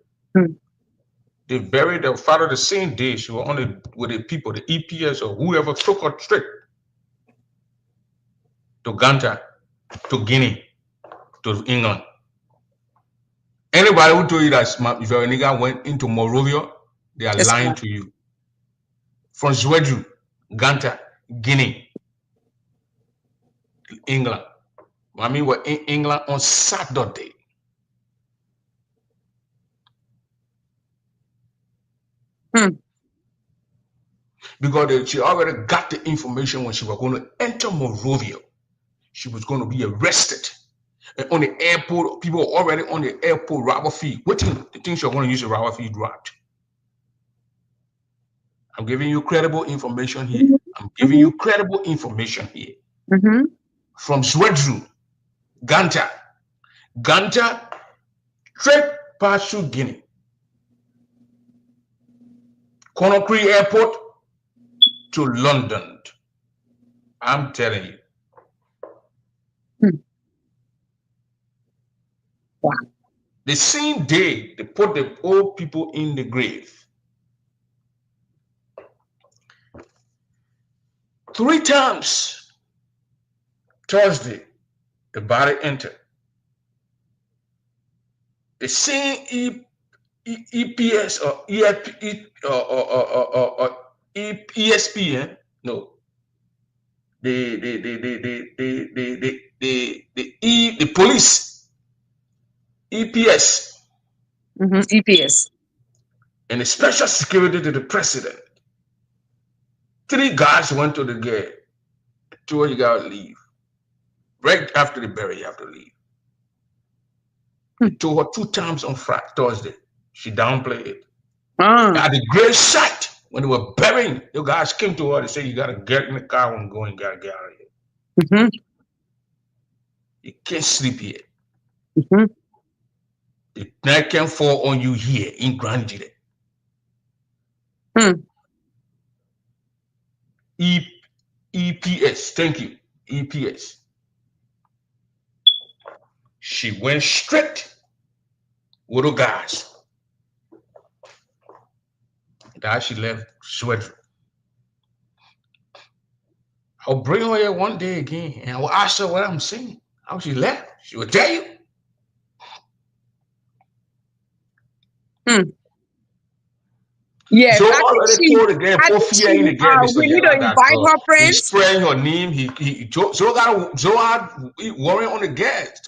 They buried her father the same day. She was on with the people, the EPS or whoever took her straight. to Ghana, to Guinea, to England. Anybody who told you that if your nigga went into Monrovia, they are lying to you. From Zwedru, Ghana, Guinea, England. I mean, we're in England on Saturday. Because she already got the information when she was going to enter Monrovia. She was going to be arrested. And on the airport, people were already on the airport robber feed. What do you think she's going to use a robber feed route? I'm giving you credible information here. I'm giving you credible information here. From Zwedru, Ghana, straight past through Guinea. Conakry Airport to London. I'm telling you. Wow. The same day they put the old people in the grave. 3 times Thursday, the body entered. The same EPS or ESPN, no. The police, EPS. EPS. And the special security to the president. 3 guys went to the gate. 2 you gotta leave. Right after the burial, you have to leave. They told her 2 times on Friday, Thursday. She downplayed it. At the grave site, when they were burying, the guys came to her. They said, "You gotta get in the car and go and gotta get out of here. You can't sleep here. The night can fall on you here in Grand Jide." EPS, thank you, EPS. She went straight with the guys. That she left Zwedru. I'll bring her here one day again and I'll ask her what I'm saying. How she left. She will tell you. Yeah, so already told again, we need to invite her friends. He's spraying her name. Joe got worrying on the gas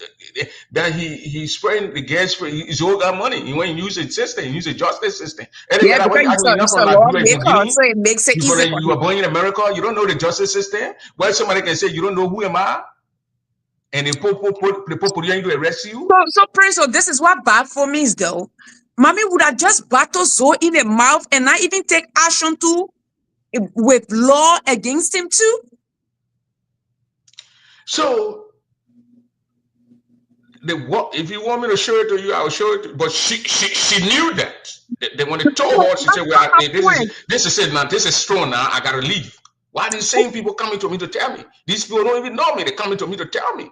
that he's spraying the gas. Joe got money. He went and use the system, use the justice system. Yeah, because it's a lawmaker, so it makes it easy. You are born in America. You don't know the justice system. Well, somebody can say you don't know who am I, and they put you to arrest you. So Prince, so this is what bad for me is though. Mommy would have just battled Zoe in the mouth and not even take action with law against him too. So, if you want me to show it to you, I'll show it to you. But she knew that. When they told her, she said, "Well, this is it now. This is strong now. I gotta leave." Why are these same people coming to me to tell me? These people don't even know me. They're coming to me to tell me.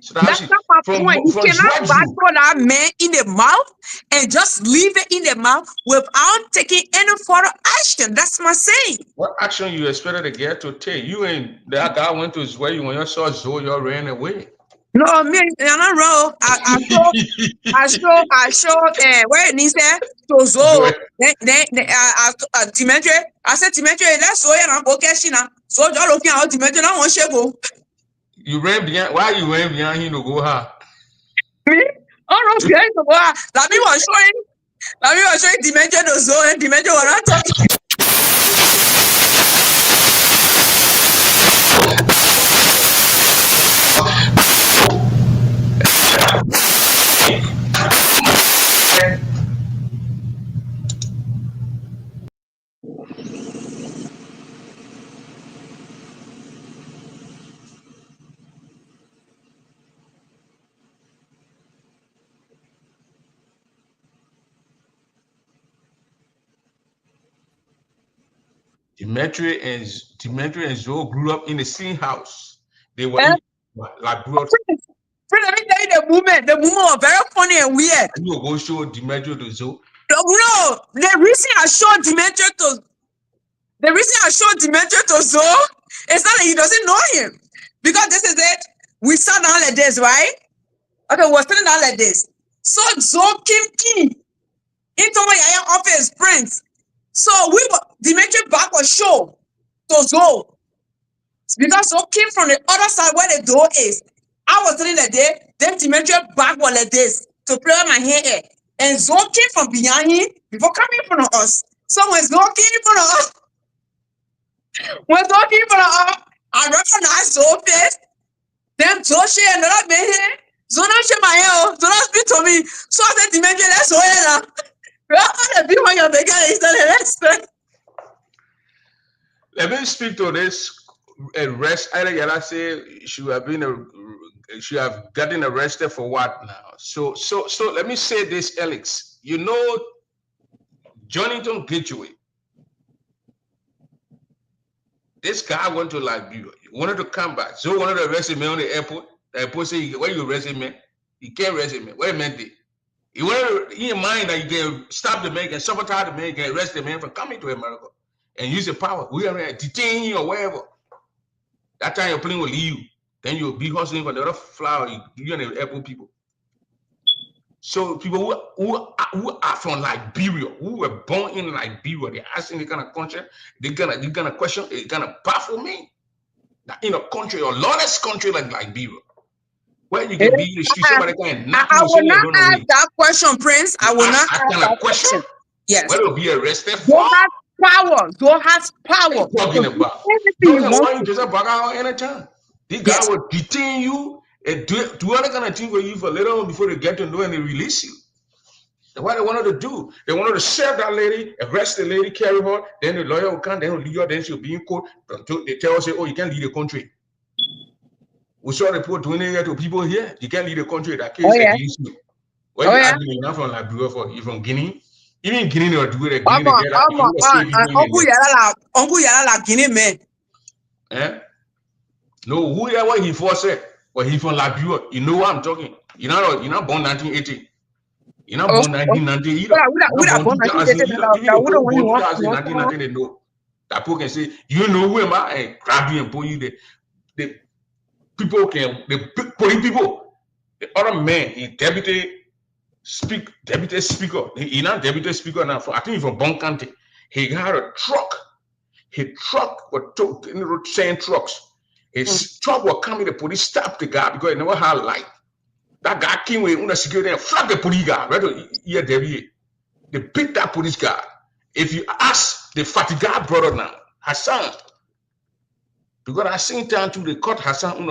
So that's not my point. You cannot battle that man in the mouth and just leave it in the mouth without taking any further action. That's my saying. What action you expected the girl to take? You ain't that guy went to his way when you saw Zoe, you ran away. No, me, I'm not wrong. I showed where it said to Zoe. Then Dimitri, I said, Dimitri, let's Zoe and go catch you now. So you're looking at Dimitri, I want to go. You ran behind. Why you ran behind him to go hard? Me? Oh no, behind to go hard. Let me show you Dimitri to Zoe and Dimitri was not talking. Dimitri and Zoe grew up in the same house. They were like brought. Let me tell you the movement was very funny and weird. You go show Dimitri to Zoe. No, the reason I showed Dimitri to Zoe is not that he doesn't know him. Because this is it. We sat down like this, right? Okay, we're sitting down like this. So Zoe came into my office, Prince. So Dimitri back was show to Zoe. Because Zoe came from the other side where the door is. I was sitting like there, then Dimitri back was like this to play with my hair. And Zoe came from behind him before coming in front of us. So when Zoe came in front of us, I recognized Zoe's face. Then Zoe share another man here. Zoe not share my hair. Zoe not speak to me. So I said, Dimitri, let's go here now. Let me speak to this arrest. I say she have gotten arrested for what now? So let me say this, Alex. You know, Jonathan Gateway. This guy went to Liberia. He wanted to come back. So wanted to arrest him on the airport. The airport said, "Where you arrest him, man? You can't arrest him, man. What meant it? He wanted in mind that you can stop the man, can sabotage the man, can arrest the man from coming to America and use the power. We are detaining you or wherever. That time your plane will leave you. Then you'll be hustling for the other flower. You and the airport people. So people who are from Liberia, who were born in Liberia, they're asking the kind of country, they're gonna question, they're gonna baffle me. That in a country, a lawless country like Liberia, where you can be in the street, somebody can knock you. I will not ask that question, Prince. I will not ask that question. Yes. Where will be arrested for? God has power. Talking about. Don't just back out anytime. This guy will detain you and do other kind of thing with you for a little before they get to know and they release you. That's what they wanted to do. They wanted to serve that lady, arrest the lady, carry her, then the lawyer will come, then he'll leave her, then she'll be in court. They tell us, oh, you can't leave the country. We saw the report doing it to people here. You can't leave the country. That case against you. Where you are not from Liberia for? You from Guinea? Even Guinea or do it. Uncle Yala Guinea man. Eh? No, who are what he forced it? Well, he from Liberia. You know what I'm talking. You're not born 1980. You're not born 1990 either. We're not born 1990. They know. That people can say, you know who am I? And grab you and pull you there. The people can, the police people, the other man, he deputy speaker. He's not deputy speaker now. I think he's from Bon County. He had a truck. His truck was saying trucks. His truck was coming. The police stopped the guy because he never had light. That guy came with under security and flagged the police guy. Right here, they beat that police guy. If you ask the Fatiga brother now, Hassan, because I seen time to they caught Hassan,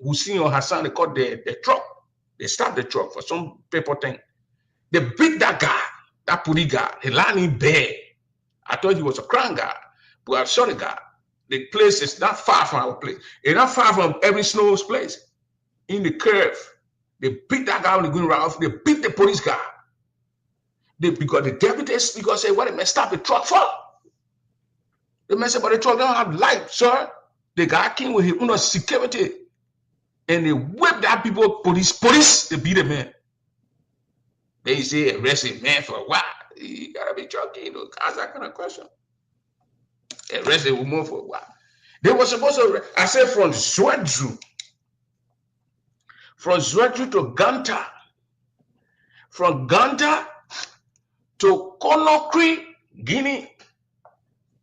Hussein or Hassan, they caught the truck. They stopped the truck for some paper thing. They beat that guy, that police guy. He lying in bed. I thought he was a crime guy, but I saw the guy. The place is not far from our place. It's not far from every Snow's place. In the curve, they beat that guy on the green route. They beat the police guy. Because the deputy speaker said, "What the man stop the truck for?" The man said, "But the truck don't have light, sir." The guy came with his security, and they whipped that people. Police, they beat the man. They say arrest a man for what? You gotta be joking, ask that kind of question. Arrest a woman for what? They were supposed to. I said from Zwedru to Ganta, from Ganta to Conakry, Guinea,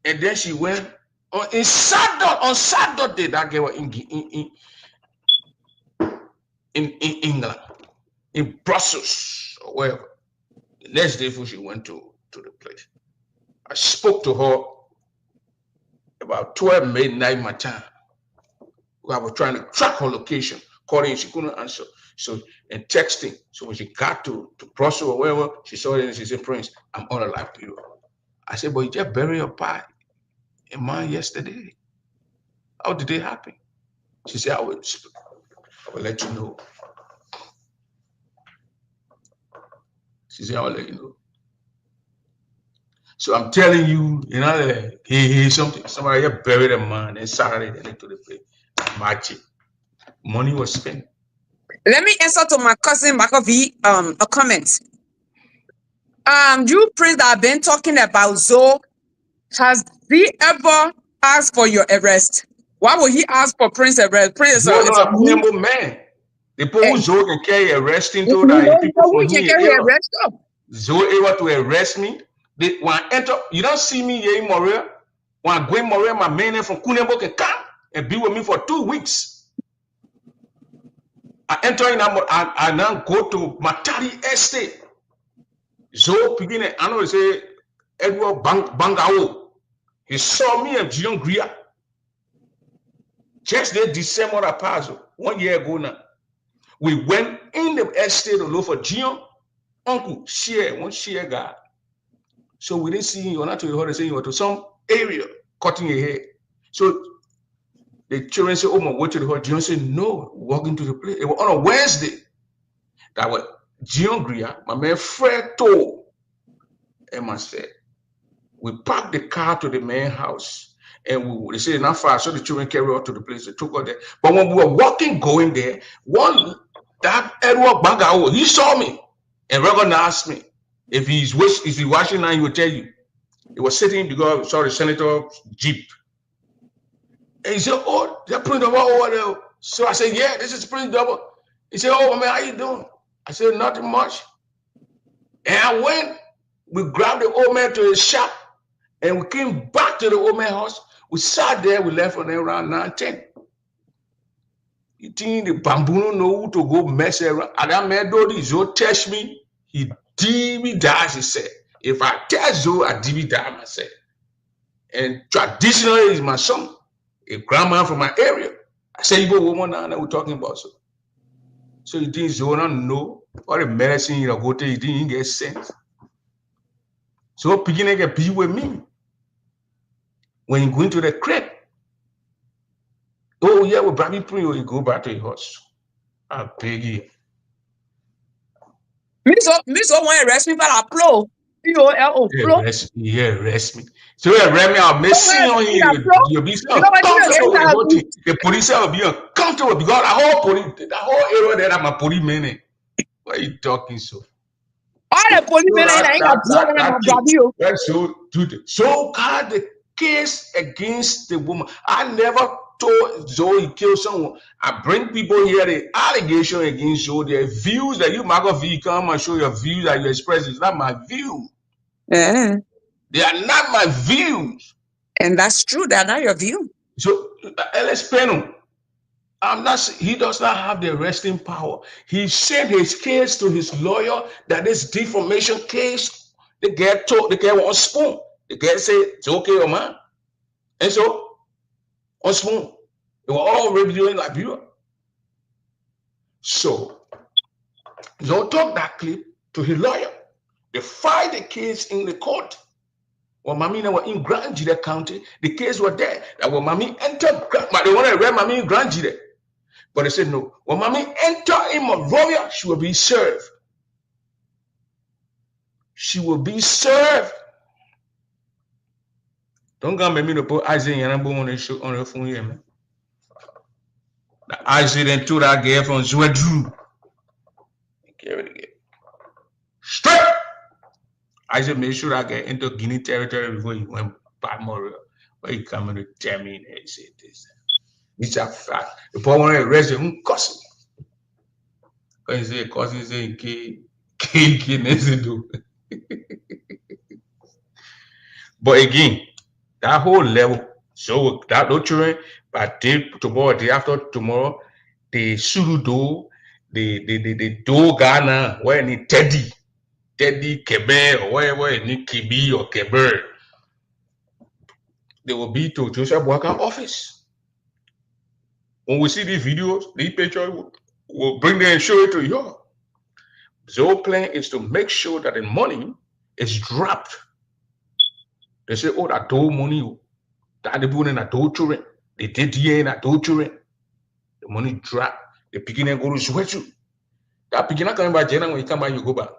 and then she went on Saturday. That girl was in England, in Brussels or wherever. The next day before she went to the place, I spoke to her about 12 midnight my time. I was trying to track her location, calling, she couldn't answer. So, and texting. So when she got to Brussels or wherever, she saw it and she said, "Prince, I'm on a live video." I said, "But you just buried your pie in mine yesterday. How did it happen?" She said, I will let you know. She said, "I will let you know." So I'm telling you, somebody just buried a man and Saturday they went to the place. Magic. Money was spent. Let me answer to my cousin Makovi a comment. You Prince that have been talking about Zoe, has he ever asked for your arrest? Why would he ask for Prince arrest? Prince No, is no, a man. The people Zoe can carry arresting to that people from here. Zoe able to arrest me. They when I enter, you don't see me here in Montreal. When I go in Montreal, my man from Kunebo can come and be with me for 2 weeks. I enter in, I now go to Matari Estate. Zoe beginning, I know they say Edward Bangao. He saw me and John Greer. Just the December Apazo, 1 year ago now. We went in the estate to look for Gion, uncle, share, one share guy. So we didn't see him, or not to the say you were to some area cutting your hair. So the children said, oh my, go to the hotel. Gion said, no, walking to the place. It was on a Wednesday. That was Gion Greer, my man Fred told Emma said, we parked the car to the man's house. And they said not far, so the children carried us to the place. They took us there. But when we were walking, going there, that Edward Bangao, he saw me and recognized me. If he's watching now, he will tell you. He was sitting because saw the senator Jeep. And he said, oh, that Prince Double over there. So I said, yeah, this is Prince Double. He said, oh man, how you doing? I said, nothing much. And I went, we grabbed the old man to his shop, and we came back to the old man's house. We sat there, we left from there around 9:10. You think the bamboo know who to go mess around? And that man Dodi, Zoe test me, he did me die, he said. If I test Zoe, I did me die myself. And traditionally, is my son, a grandma from my area. I say, you go woman now that we're talking about. So you think Zoe don't know all the medicine you go to, you didn't get sense. So beginning to be with me. When you go into the crib, oh yeah, with Bobby Prio, you go back to your house. I beg you. Me so want to arrest me for a plow. P-O-L-O, plow. Yeah, arrest me. So you arrest me, I'll miss on you. You'll be so uncomfortable. The police will be uncomfortable because the whole area there, I'm a police man. Why are you talking so? All the police men ain't got that's so called the case against the woman. I never told Zoe he killed someone. I bring people here, the allegation against Zoe, their views that you might come and show your views that you express. It's not my view. Yeah. They are not my views. And that's true. They're not your view. So Ellis Peno, he does not have the arresting power. He sent his case to his lawyer that this defamation case, the guy won't spoon. The guy said, it's okay, man. And so, on spoon, they were all reviewing Liberia. So, don't talk that clip to his lawyer. They filed the case in the court. When Mamina were in Grand Jide County, the case was there. That when Mami entered, but they want to arrest Mami in Grand Jide. But they said no. When Mami entered in Monrovia, she will be served. She will be served. Don't come me to put Isaiah and on the show on the phone here, man. Isaiah then told that girl from Zwedru. Straight. Isaiah made sure I get into Guinea territory before he went back Montreal. Where he coming to tell me and say this. It's a fact. The poor one arrest him, cousin. Because he say cousin say do. But again, that whole level, so that no children, but tomorrow, day after tomorrow, the Surudo, the Do Ghana, where any Teddy Kebe, or wherever any Kibi or Keber, they will be to Joseph Walker office. When we see these videos, the picture will bring them and show it to you. The whole plan is to make sure that the money is dropped. They say, oh, that do money, that the people in that do children, they did in that do children. The money drop. The beginning go to sweat you. That beginning coming back, when you come back, you go back.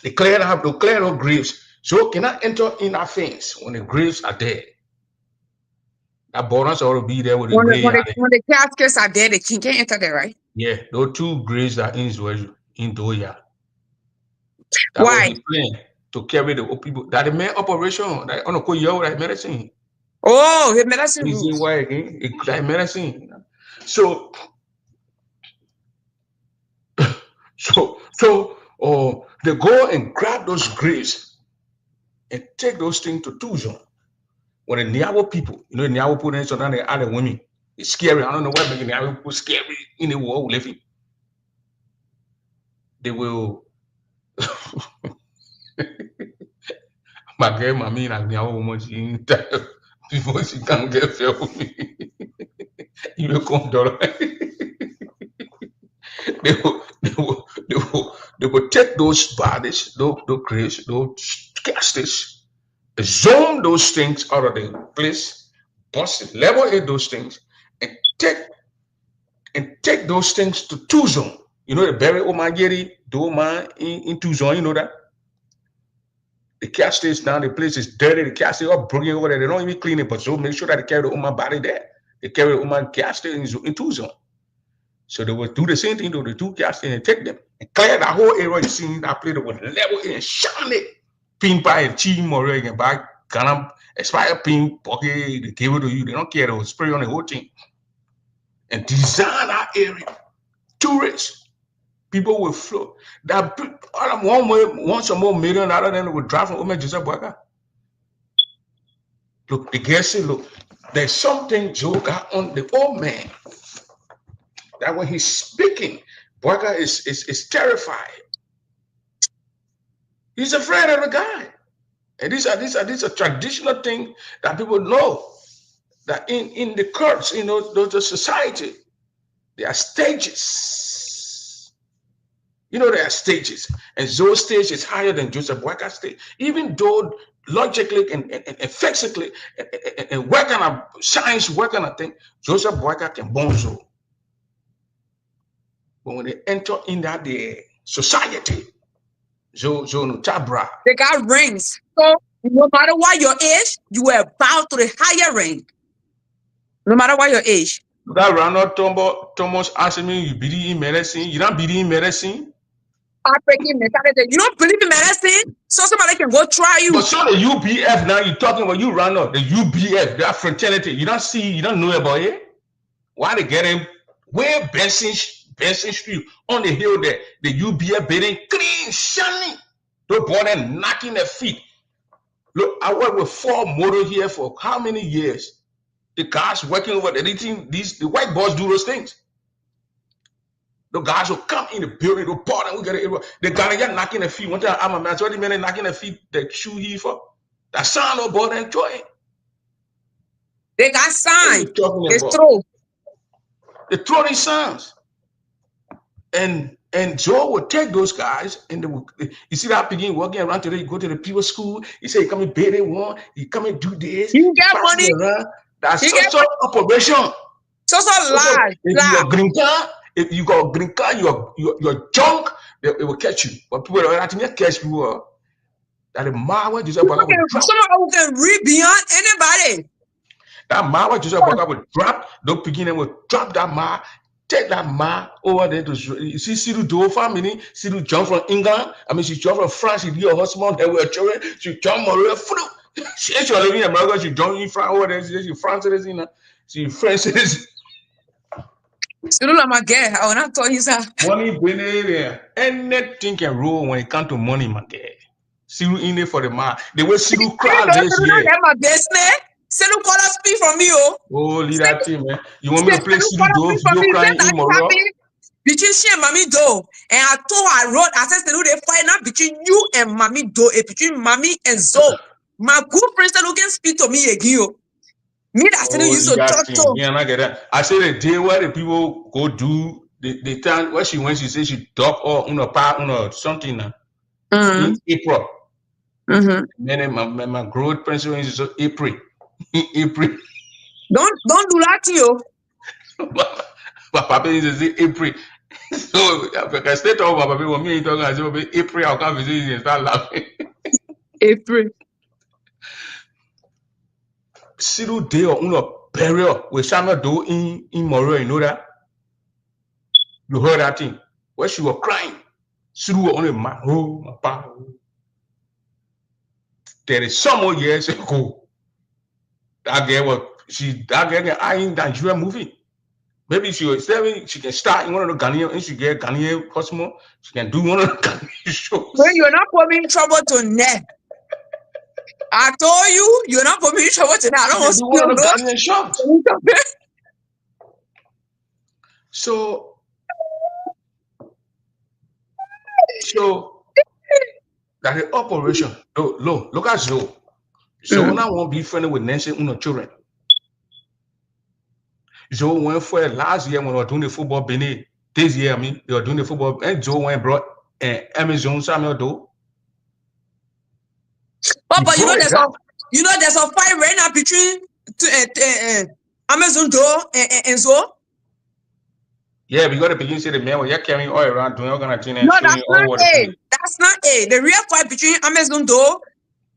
They clear no graves. So cannot enter in our fence when the graves are there. That bonus ought to be there with the grave. When the caskets are there, they can't enter there, right? Yeah, those two graves are in Doya. Why? Was the plan to carry the people. That the main operation that on a call that medicine. Oh, the medicine You see roots. why again? It's like medicine. So they go and grab those graves and take those things to Tucson. When the Niawo people, the Niawo people, and so now the other women, it's scary. I don't know what making Niawo people scary in the world living. They will. My girl, my mean, like Niawo woman, she before she can get fair with me. You will come down. They will take those bodies, those graves, those caskets, zone those things out of the place, bust it, level it, those things, and take those things to Tucson. You know, they bury Omagiri, Doma in Tucson, you know that? The casket is down, the place is dirty, the casket all broken over there. They don't even clean it, but so make sure that they carry the Oma body there. They carry the Oma casket in Tucson. So they will do the same thing to the two caskets and take them and clear that whole area. You see that place, they will level it and shine it. Pin by a team or again by Ghana, expire pin, okay, they give it to you. They don't care, they will spray on the whole thing. And design that area. Tourists, people will flow. That once or more million other than will drive from Ome Joseph Boakai. Look, the guest said, look, there's something Joe got on the old man. That when he's speaking, Boakai is terrified. He's afraid of the guy. And these are traditional things that people know. That in the courts, the society, there are stages. There are stages. And Zoe's stage is higher than Joseph Boakai's stage. Even though logically and physically and working on science, working on things, Joseph Boakai can bonzo. But when they enter in that the society, no tabra. They got rings. So no matter what your age, you were bound to the higher ring. No matter what your age. That Ronald Thomas asking me, you believe in medicine? You don't believe in medicine? You don't believe in medicine? So somebody can go try you. But so the UBF now, you're talking about you Ronald, the UBF, that fraternity. You don't know about it? Why they get him? Where Benson Street on the hill there, the UBF building clean, shiny. Those boys are knocking their feet. Look, I worked with Ford Motor here for how many years? The guys working over there, the white boys do those things. The guys will come in the building, they'll part and we get it. The guy get knocking their feet. One time I'm a man, 20 minutes knocking their feet, the shoe he for. That sound of boy enjoy it. They got signs. They throw. They throw these signs. And Joe would take those guys and they would, you see that begin walking around today, you go to the people school, you say you come and pay they want, you come and do this. You get money. That's such an operation. So lie. If you got green card, your junk, it will catch you. But people don't have to catch people. That the Mawa Joseph Boakai would drop. Someone who can read beyond anybody. That Mawa Joseph Boakai would drop. Don't begin and will drop that Ma. Take that Ma over there to you see Siru Do family. Siru jump from England. I mean, she jumped from France. She did her husband. They were children. She jumped Maria. She actually living in America. She jumped in France over there. She France citizen. She French citizen. My girl, I will not tell you that. Money there. Anything can roll when it comes to money, my girl. Siru in there for the man. The way Siru crowd this year. My business. Siru call us speak from me, oh. Oh, leave that team, man. You want me to play Siru Do video crying in Moro? Between she and Mommy Do. And I told her, I wrote, I said, Siru, they fight now between you and Mommy Do. Between Mommy and Zoe. My good friends that can speak to me again. Me that still used to talk to. Yeah, I get that. I say the day where the people go do the time where she went, she said she drop or something in April. Then my growth principle is April. April. Don't do that to you. But Papa is April. So if I stay talking about Papa, me talking as April, I'll come visit and start laughing. April. Siru day or burial with Samuel Do in Moro, you know that? You heard that thing? Where she was crying. Siru on my papa. There is some more years ago. That girl can eyeing Nigerian movie. Maybe she was saying she can start in one of the Ghanaian, and she get Ghanaian customer. She can do one of the Ghanaian shows. When you're not putting trouble to net. I told you're not putting trouble to net. I don't want to do one of the Ghanaian shows. So that the operation. Look at Zoe. Zoe now won't be friendly with Nancy Uno children. Zoe went for last year when we were doing the football Benin. This year, they were doing the football, and Zoe went brought Amazon Samuel Do. But there's a fight right now between Amazon Do and Zoe. Yeah, we got to begin to say the man you're carrying all around doing all kind of things. No, that's not it. That's not it. The real fight between Amazon Do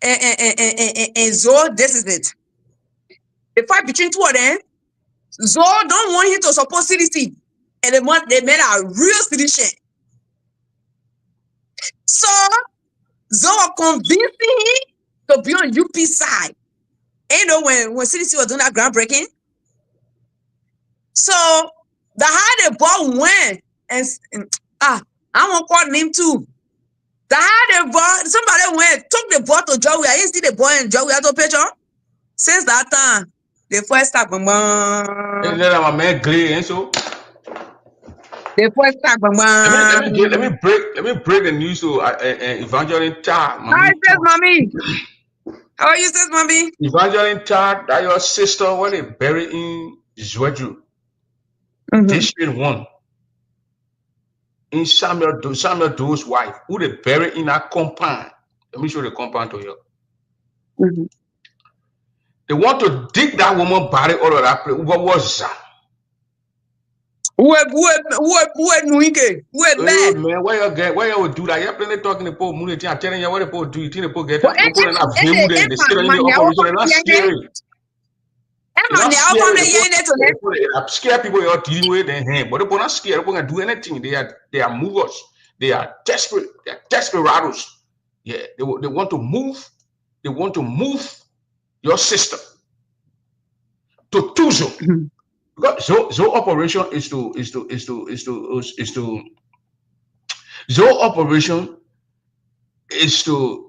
and Zoe, this is it. The fight between two of them. Zoe don't want him to support CDC. And they made a real CDC. So Zoe convincing him to be on UP side. And you know when CDC was doing that groundbreaking. So the how the ball went and I won't call name too. The how the ball, somebody went, took the ball to Joey. I didn't see the ball in Joey at the picture. Since that time, the first start and then my man Glee and so the first start let me break the news to Evangeline Todd. Hi, sis, mommy. How are you, sis, mommy? Evangeline Todd, that your sister, what they buried in Zwedru. District 1 in Samuel Doe's wife, who they buried in a compound. Let me show the compound to you. They want to dig that woman body out of that place. What was that? Who bad? Man, why you would do that? You're playing talking to Paul Mooney. I'm telling you what the Paul do. You think the Paul get But they still in the operation. They're not scary. Scare people you're dealing with their hand, but they're not scared. They're not do anything. They are movers. They are desperate. They are desperados. Yeah, they want to move. They want to move your system to Tuzo. Because Zoe operation is to Zoe operation is to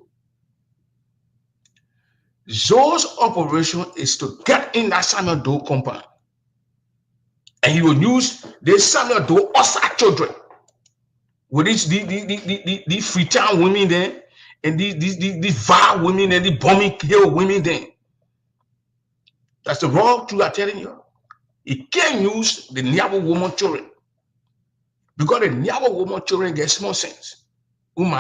Zoe's operation is to get in that Samuel Doe compound. And he will use the Samuel Doe Osa children with these Freetown women there and these vile women and the bombing hill women there. That's the wrong truth I'm telling you. He can't use the Niabo woman children. Because the Niabo woman children get small sense. They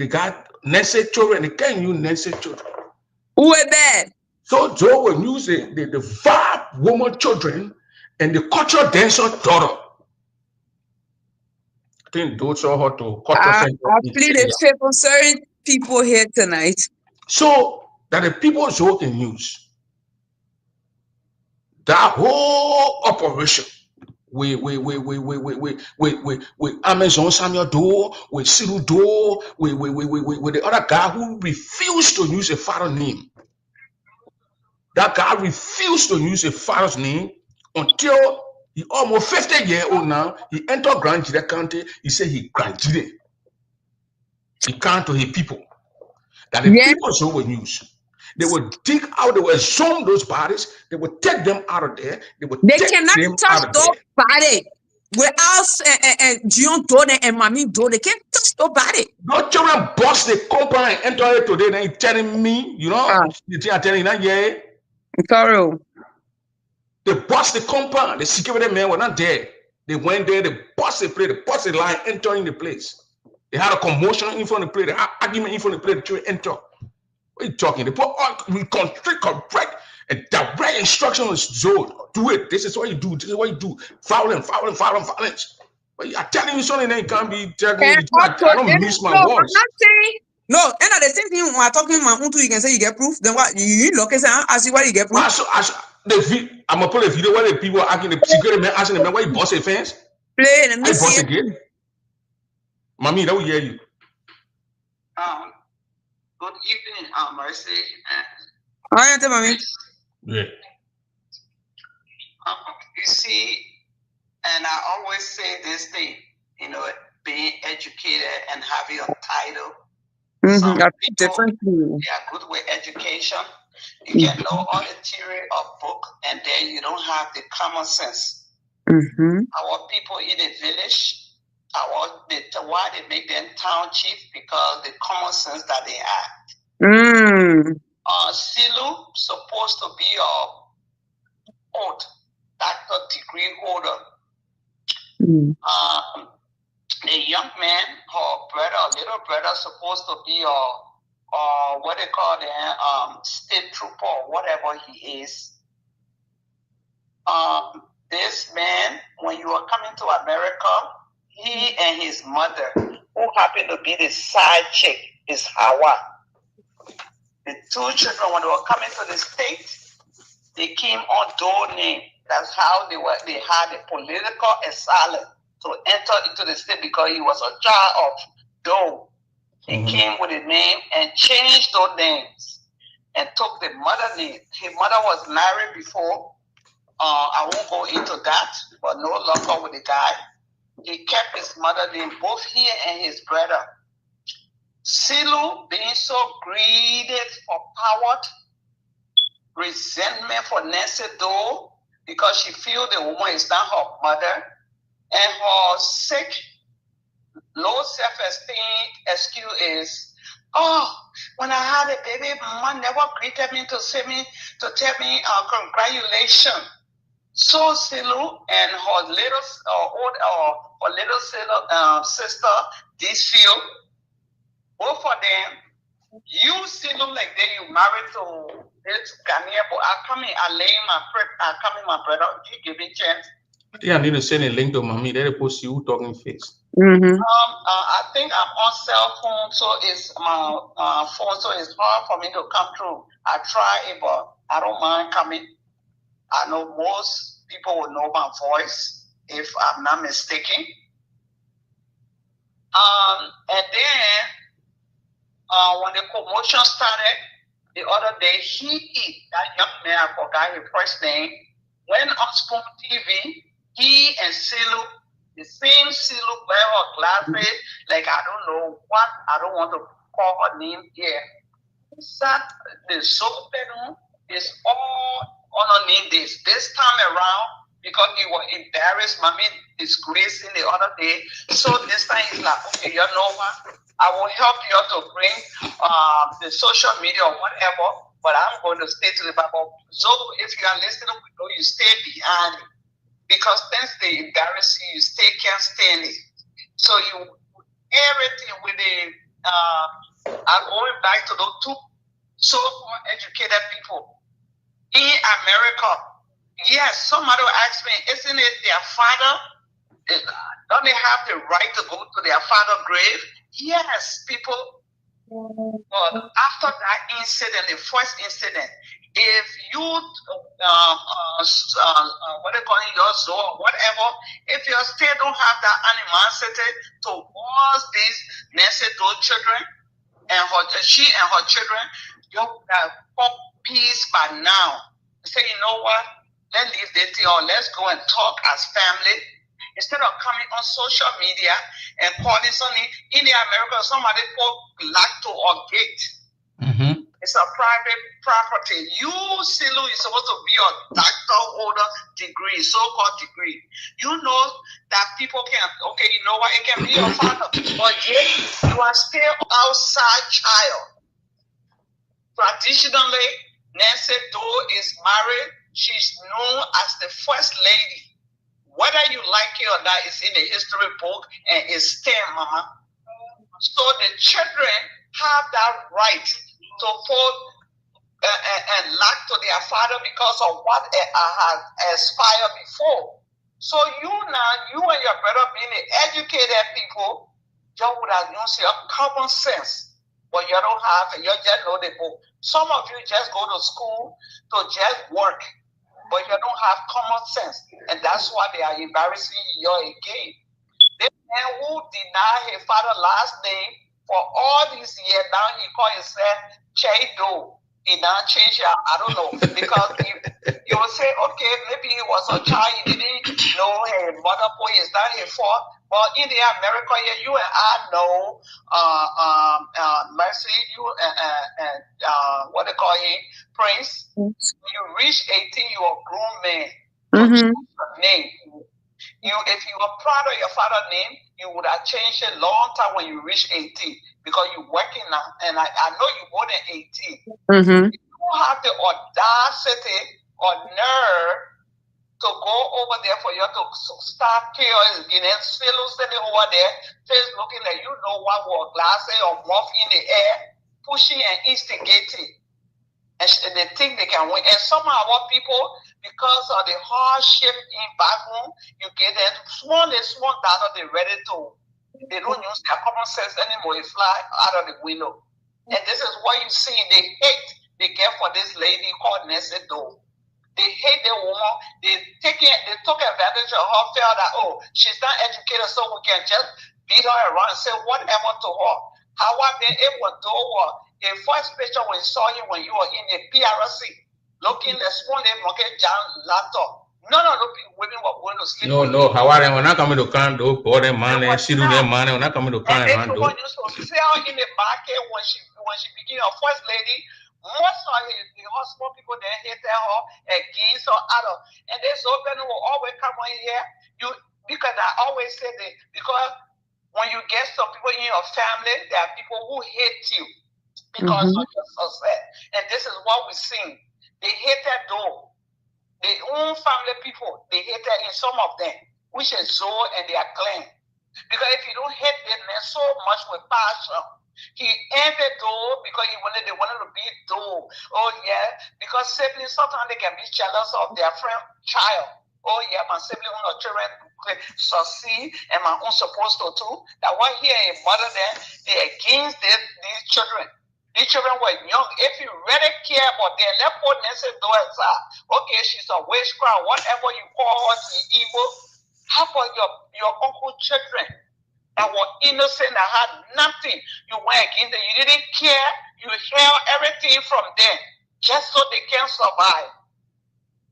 got necessary children. They can't use necessary children. Who is that? So Joe will use the vile woman children and the cultural dancer daughter. I think those are how to I plead the fifth on certain people here tonight. So that the people Joe can use that whole operation. We Amazon Samuel Doe, with Cyril Doe, with the other guy who refused to use a father name. That guy refused to use a father's name until he almost 50-year-old now. He entered Grand Jide County. He said he Grand Jide. He can't to his people. That the people so will use. They will dig out, they will zoom those bodies, they will take them out of there. They cannot touch those bodies without Jion Doe and Mami Doe. They can't touch those bodies. No children bust the compound and enter it today. Then telling me, you know, you think I'm telling you that, yeah? Thorough. They bust the compound. The security men were not there. They went there, they bust the place, they bust the line, entering the place. They had a commotion in front of the place, they had argument in front of the place, the children enter. What are you talking? They put we correct and direct instructions. Zoe, do it. This is what you do. This is what you do. Violence. But I'm telling you something that you can't be telling me. I don't miss my words. I'm not saying no. And at the same thing, when I'm talking about Untu, you can say you get proof. Then what? You look and say, I see why you get proof. I'm gonna put a video where the people are asking the security man asking the man why you bust a fence. Play and I bust again. Mommy, that will hear you. Good evening, Mercy. Hi, Auntie Mommy. Yeah. You see, and I always say this thing, you know, being educated and having a title. Some people, Differently. they are good with education. You can know all the theory of book, and then you don't have the common sense. Our people in the village, why they make them town chief? Because the common sense that they have. Silu supposed to be a old doctor degree holder. The young man, her little brother, supposed to be what they call the state trooper or whatever he is. This man, when you are coming to America, he and his mother, who happened to be the side chick, is Hawa. The two children, when they were coming to the States, they came on Doe name. That's how they had a political asylum to enter into the state because he was a child of Doe. He came with a name and changed those names and took the mother name. His mother was married before. I won't go into that, but no longer with the guy. He kept his mother name, both he and his brother. Silu being so greedy for power, resentment for Nancy Doe, because she feels the woman is not her mother, and her sick, low self-esteem excuse is, when I had a baby, mama never greeted me to tell me congratulations. So Silu and her little sister, this field, both of them, you Silu like that you married to this Ghanaian, but I come in my brother, you give me a chance. Yeah, I need to send a link to mommy. Let her post you talking face. I think I'm on cell phone, so it's my phone, so it's hard for me to come through. I try it, but I don't mind coming. I know most people will know my voice if I'm not mistaken. And then when the commotion started the other day, that young man, I forgot his first name, went on Spoon TV. He and Silu, the same Silu, wear her glasses, like I don't know what, I don't want to call her name here. Sat the soap bedroom is all underneath this. This time around, because he was embarrassed, mommy disgraced the other day. So this time he's like, okay, you know what? I will help you to bring the social media or whatever, but I'm going to stay to the Bible. So if you are listening, we know you stay behind me. Because since they embarrass you, you can't stand it. So you everything with I'm going back to those two so-called educated people in America. Yes, somebody will ask me, isn't it their father? Don't they have the right to go to their father's grave? Yes, people. But after that incident, the first incident, if you what they call it, your soul or whatever, if you still don't have that animosity towards these Nancy Doe children and she and her children, you have peace by now. Say, you know what? Let's leave this thing on. Let's go and talk as family. Instead of coming on social media and calling something in the America, somebody put lock to our gate. It's a private property. You, Silu, is supposed to be a doctor holder degree, so-called degree. You know that people can, okay, you know what, it can be your father, but yet you are still outside child. Traditionally, Nancy Doe is married. She's known as the first lady. Whether you like it or not, it's in the history book and it's still, mama. So the children have that right to vote and lack to their father because of what has expired before. So you and your brother being the educated people, you would have used your common sense, but you don't have it. You just know the book. Some of you just go to school to just work, but you don't have common sense, and that's why they are embarrassing you again. This man who denied his father's last name For all these years, now he call himself Chaido. He now changed it. I don't know. Because you will say, okay, maybe he was a child, he didn't know his mother boy is not his fault. But in the America here, you and I know Mercy, you and what they call him, Prince. When you reach 18, you're a grown man. Name. If you were proud of your father's name, you would have changed it long time when you reach 18 because you're working now. And I know you're more than 18. You have the audacity or nerve to go over there for you to start chaos again and still sitting over there, just looking like you know what was glasses or muff in the air, pushing and instigating. And they think they can win. And some of our people, because of the hardship in back home, you get them small dollar, they're ready to. They don't use their common sense anymore. They fly out of the window. And this is what you see. They hate they get for this lady called Nancy Doe. They hate the woman. They took advantage of her, felt that, oh, she's not educated, so we can just beat her around and say whatever to her. However, it was the first picture when you saw him when you were in the PRC, looking the small market John laptop. None of the women were going to sleep. No. However, we're not coming to Kando, pour them money, she do their money, we're not coming to Kando. And everyone used to sell in the market when she became a first lady. Most of the hospital people they hated her against or other. And they so many will always come on here. Because I always say that because when you get some people in your family, there are people who hate you because of your success. And this is what we see. They hated though. Their own family people, they hated in some of them, which is Zoe and their clan. Because if you don't hate them so much with passion, he envied though because they wanted to be though. Oh yeah, because siblings sometimes they can be jealous of their friend child. Oh yeah, my sibling or children succeed and my own supposed to too. That one here a mother then they against these children. These children were young. If you really care about them, let put Nancy Doe aside. Okay, she's a witchcraft, whatever you call her, she's evil. How about your uncle children that were innocent, that had nothing? You went against them. You didn't care. You held everything from them just so they can survive.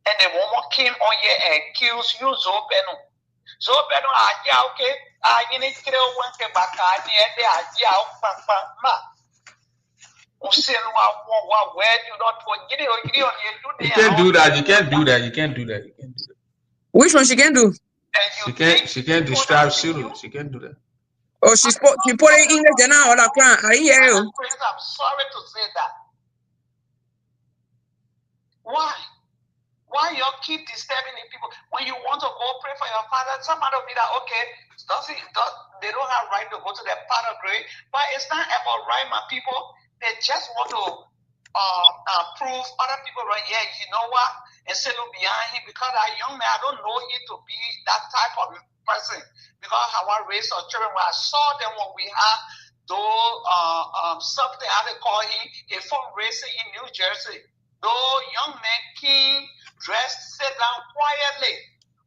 And the woman came on here and accused you, Zobeno. Zobeno, okay. You need to get away back. You can't do that. You can't do that. You can't do that. You can't do that. Which one she can do? She can't describe Cyril. She can't do that. Oh, she put it in English now. I hear you. I'm sorry to say that. Why you keep disturbing the people when you want to go pray for your father? Somebody will be like, okay, they don't have right to go to their father grave, but it's not about right, my people. They just want to prove other people right here. You know what? And say look behind him because that young man, I don't know him to be that type of person because how I raised our children. When I saw them when we had something how they call him a fundraiser in New Jersey. Though young men came dressed, sit down quietly.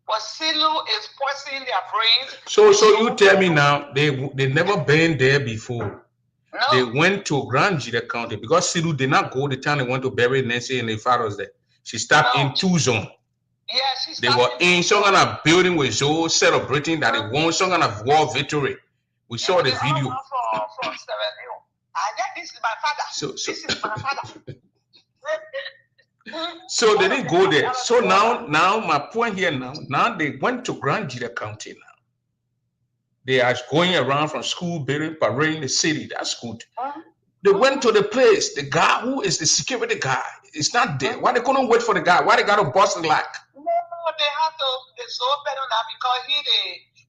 But Silu is poisoning their brains. So you tell me now, they never been there before. No. They went to Grand Jida County because Silu did not go the time they went to bury Nancy and their fathers there. She stopped in Tucson. Yeah, they were in some kind of building with Zoe celebrating that they won some kind of war victory. We saw the video. From this is my father. This is my father. So they didn't go there. So now my point here now they went to Grand Jida County now. They are going around from school building, parading the city. That's good. They went to the place. The guy who is the security guy is not there. Why they couldn't wait for the guy? Why they got to bust the lock? No, they have to. They so better now because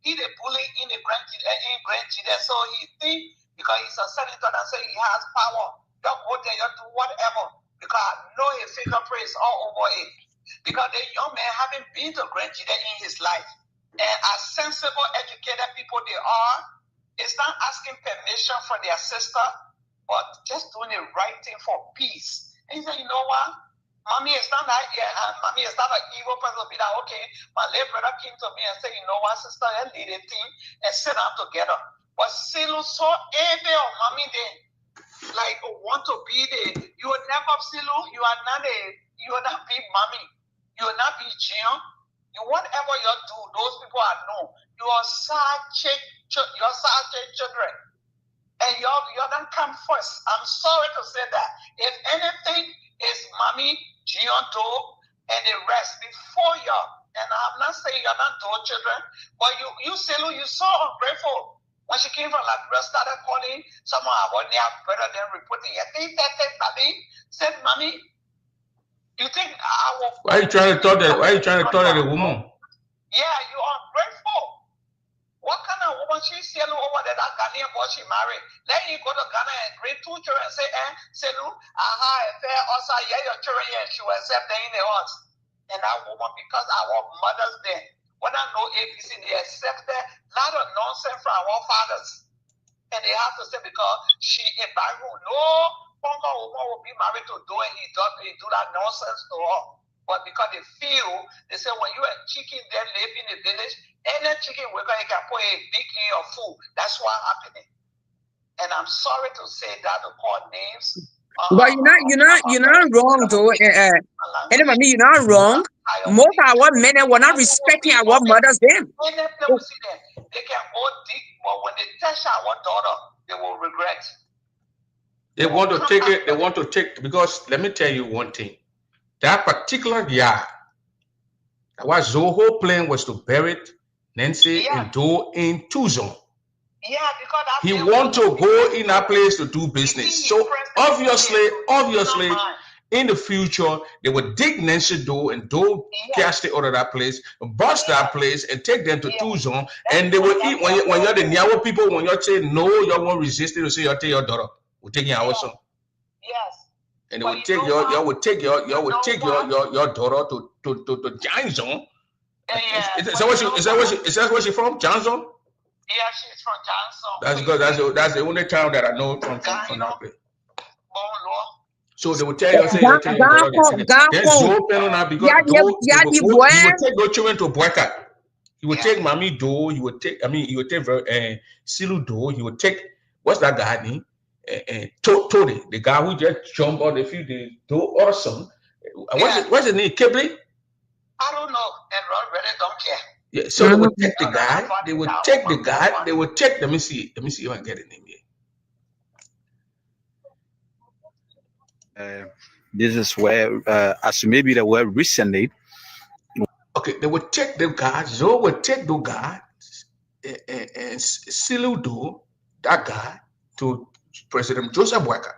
he the bully in the Grand Jida. So he think because he's a senator and say he has power. Don't go there, you do whatever. Because I know his fingerprints all over it. Because the young man haven't been to Grand Jida in his life. And as sensible, educated people they are, it's not asking permission from their sister, but just doing the right thing for peace. And he said, you know what? Mommy is not that, mommy is not an evil person. Be like, okay, my late brother came to me and said, you know what, sister, let's lead a team and sit down together. But Silu so heavy on mommy then, like want to be there. You will never Silu. You are not be mommy. You will not be Jian. You whatever you do, those people are known. You are side children. And you don't come first. I'm sorry to say that. If anything is mommy, Jian Do, and the rest before y'all. And I'm not saying you're not doing children, but you Silu, you so ungrateful. When she came from Liberia, started calling someone about their better than reporting. I think that said, Mommy, you think I will... Why are you trying to talk that? Why are you trying to talk at a woman? Yeah, you are ungrateful. What kind of woman she's selling over there, that Ghanaian boy she married? Then you go to Ghana and bring 2 children and say, Silu, fair also, yeah, your children, yeah, she will accept them in the house. And that woman, because our mothers then, when I know ABC, they accepted a lot of nonsense from our fathers. And they have to say, because she in Bible, no Ponga woman will be married to do, and he do that nonsense to her. But because they feel, they say, when you are chicken there live in the village, any chicken worker, you can put a big in your food. That's what happening. And I'm sorry to say that, to call names. But you're not wrong though. Anyway, you're not wrong. Most of our men were not respecting our mothers then. They can go deep, but when they touch our daughter, they will regret. They want to take it. They want to take, because let me tell you one thing. That particular yard, what Zoho plan was to bury Nancy and Do in Tuzon. Yeah, because he want to go in that place to do business. So obviously, in the future, they would dig Nancy Do and Do cast it out of that place, bust that place, and take them to Tuzon. And they will eat when you're the Nyawo people. When you say no, you won't resist it. You say you take your daughter. We'll take your house. Yes. And they will take your daughter to Johnson. Is that where she from? Johnson? Yeah, she's from Johnson. That's good. That's the only town that I know from that place. So they will tell you, say, there's no pen on that because he will take those children to Boyka. He would take Mami Do. He would take Silu Do. He would take, what's that guy name? Tony, the guy who just jumped on the field. They do awesome. What's his name? Kibble? I don't know. And Ron really don't care. Yeah, so they would take the guy. They would take the guy. They would take. Let me see if I can get a name here. This is where, as maybe they were recently. Okay, they would take the guy. Zoe would take the guy and Silu Do, that guy, to President Joseph Boyka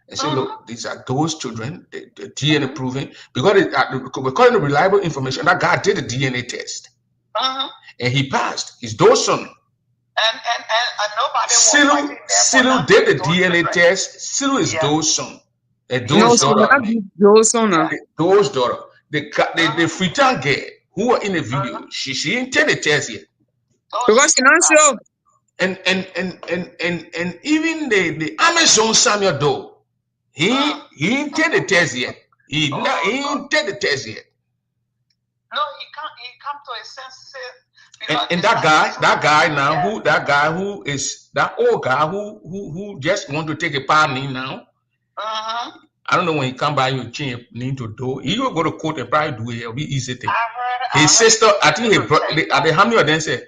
and say, look, these are those children. The DNA proving, because according to reliable information, that guy did a DNA test. And he passed. He's those son. And nobody. Silu did the DNA test. Silu is those son. And those daughter. Those son. Those daughter. The Freetown girl who were in the video. She didn't take the test yet. Because she not sure. And even the Amazon Samuel Doe, he didn't take the test yet. He didn't take the test yet. No, he come to a sense. And that guy who is that old guy who just want to take a part in now. I don't know when he come by you change need to do. He will go to court and probably do it. It'll be easy thing. His sister, I think are they how many of them say?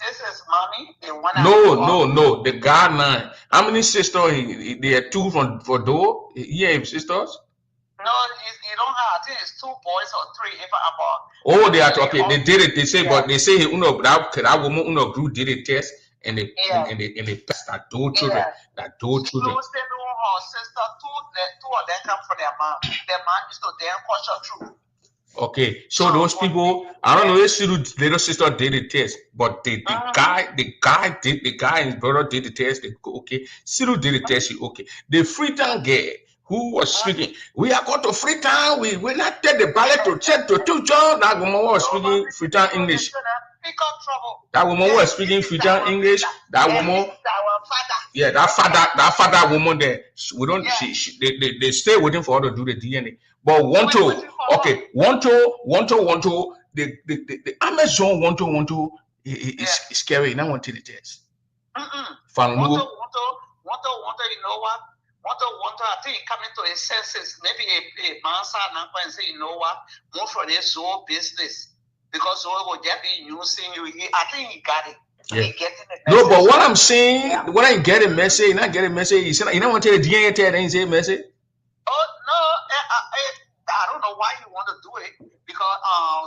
This is mommy. The one. No. The guy now. How many sisters? They are 2 for Do. He have sisters. No, he don't have. I think it's 2 boys or 3. If I'm about. Oh, they are talking. They did it. They say, but they say that woman group did a test and they passed that 2 children. That 2 children. Her sister, 2 of them come from their mom. Their mom used to damn culture true. Okay, so those people, I don't know if Silu's little sister did the test, but the guy and his brother did the test. They go, okay, Silu did the test. Okay, the Freetown girl who was speaking, we are going to Freetown. We will not take the ballot to check to John. That woman was speaking Freetown English. That woman was speaking Freetown English. That woman, yeah, that father woman there. We don't. They stay waiting for her to do the DNA. But want to, the Amazon want to, it's scary. Now want to the test. Want to, you know what? Want to, I think coming to his senses, maybe a man and say, you know what, move from this whole business. Because Zoe will get be using you. I think he got it. Yeah. He getting it. No, but what I'm saying, when I get a message, not get a message, you say, you don't want to tell the DNA tell and say message? Oh, no, I don't know why you want to do it. Because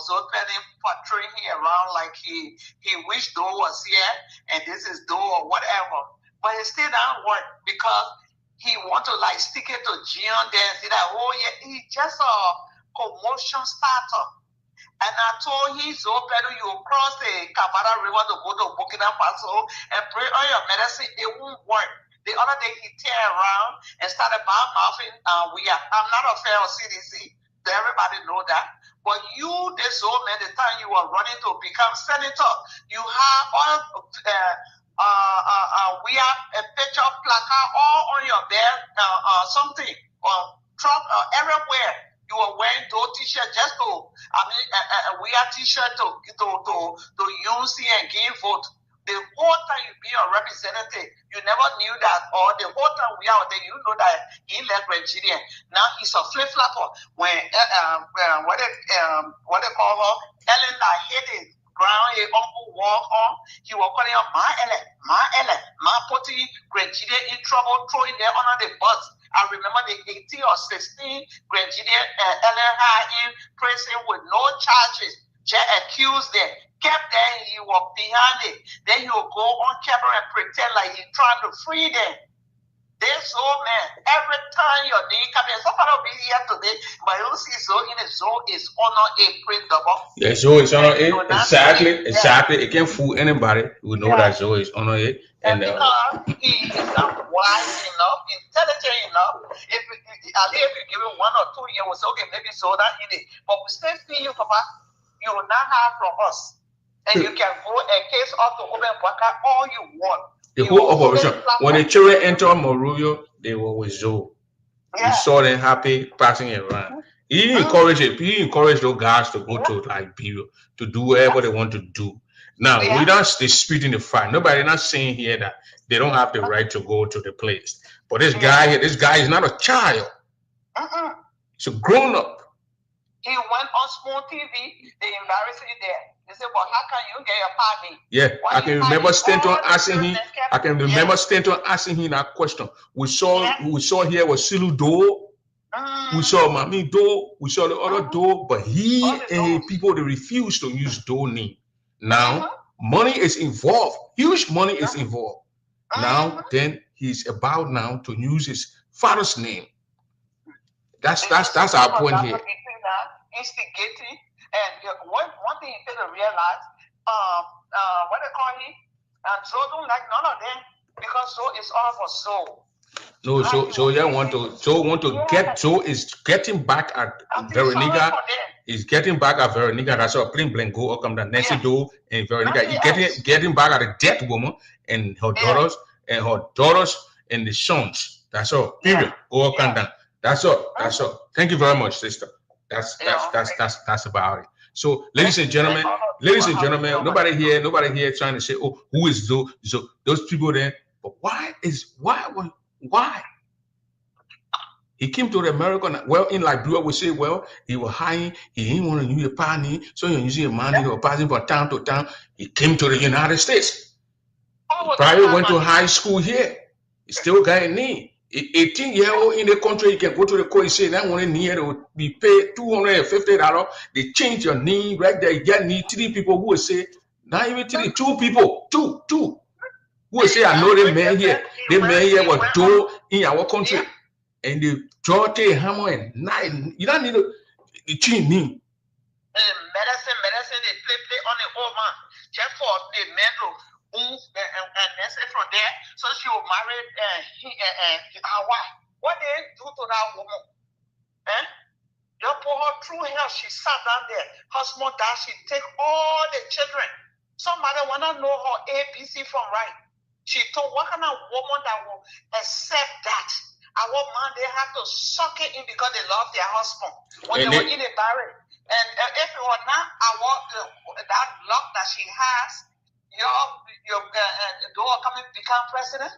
Zoe Penny portraying him around like he wished Doe was here and this is Doe or whatever. But it still don't work because he want to like stick it to Gion there and say that, oh yeah, he's just a commotion starter. And I told him, so Pedro, you cross the Camara River to go to Burkina Faso and pray on your medicine, it won't work. The other day he tear around and started mouthing, I'm not a fan of CDC, so everybody know that. But you, this old man, the time you were running to become senator, you have all we have a picture placard all on your bed, something, or truck, everywhere. You were wearing those t-shirts just to, wear t-shirt to use and give vote. The whole time you be a representative, you never knew that, or the whole time we are there, you know that he left Nigeria. Now he's a flip-flopper. When, what they call her, Ellen, I hit it. Ground a uncle walk on, he was calling her my putting Nigeria in trouble, throwing them under the bus. I remember the 18 or 16 Grenadier Ellen High in prison with no charges, just accused them. Kept there, he was behind it. Then he would go on camera and pretend like he's trying to free them. This old man, every time your name comes in, somebody will be here today, but you see Zoe in it, Zoe is honor a print double. Yeah, Zoe is honor it. Exactly. It can't fool anybody. We know that Zoe is honor it. And because he is not wise enough, intelligent enough, if you give him 1 or 2 years, we'll say, okay, maybe so that in it. But we still see you, Papa, you will not have from us. And you can go a case up to Open Baka all you want. The whole operation. When the children enter Moruyo, they were with Zoe. Yeah. You saw them happy passing it around. He encouraged those guys to go to Liberia to do whatever they want to do. Now we don't dispute in the fact. Nobody not saying here that they don't have the right to go to the place. But this guy here, this guy is not a child. He's a grown up. He went on Spoon TV, they embarrassed him there. They said, well, how can you get your party? Yeah, I can remember Stanton asking him that question. We saw here was Silu Do. We saw Mami Do. We saw the other Do. But he and people, they refuse to use Do name. Now, money is involved. Huge money is involved. Now, then he's about now to use his father's name. That's our point here. Instigating, and one thing you need to realize, what they call him, and Zoe don't like none of them because Zoe is all for soul. No, Zoe is getting back at Veroniga. He's getting back at Veroniga. That's all. Plain blank go come the Nancy Do and Veroniga. He's getting back at a dead woman and her daughters and the sons. That's all. Period. Go come down. That's all. Thank you very much, sister. That's about it. So, ladies and gentlemen, nobody here trying to say, oh, who is Zoe? Those people there. But why? He came to America. Well, in Liberia, we say, well, he was high. He didn't want to use a party, so you're using a money or passing from town to town. He came to the United States. Probably went to high school here. He still got a name. 18-year-old in the country, you can go to the court and say that one year to be paid $250. They change your name right there. You get 3 people who will say, not even 3, 2 people, two who will say, I know the man here. The man here was Joe in our country, and the George hammer and knife. You don't need to change name. Medicine, they play on the old man just for the mental. And then say from there, so she will marry her wife. What they do to that woman? They put her through hell. She sat down there. Husband died. She take all the children. Somebody wanna know her ABC from right. She told what kind of woman that will accept that? Our man, they have to suck it in because they love their husband. When they were in a barren. And if it were not that luck that she has, your door coming to become president?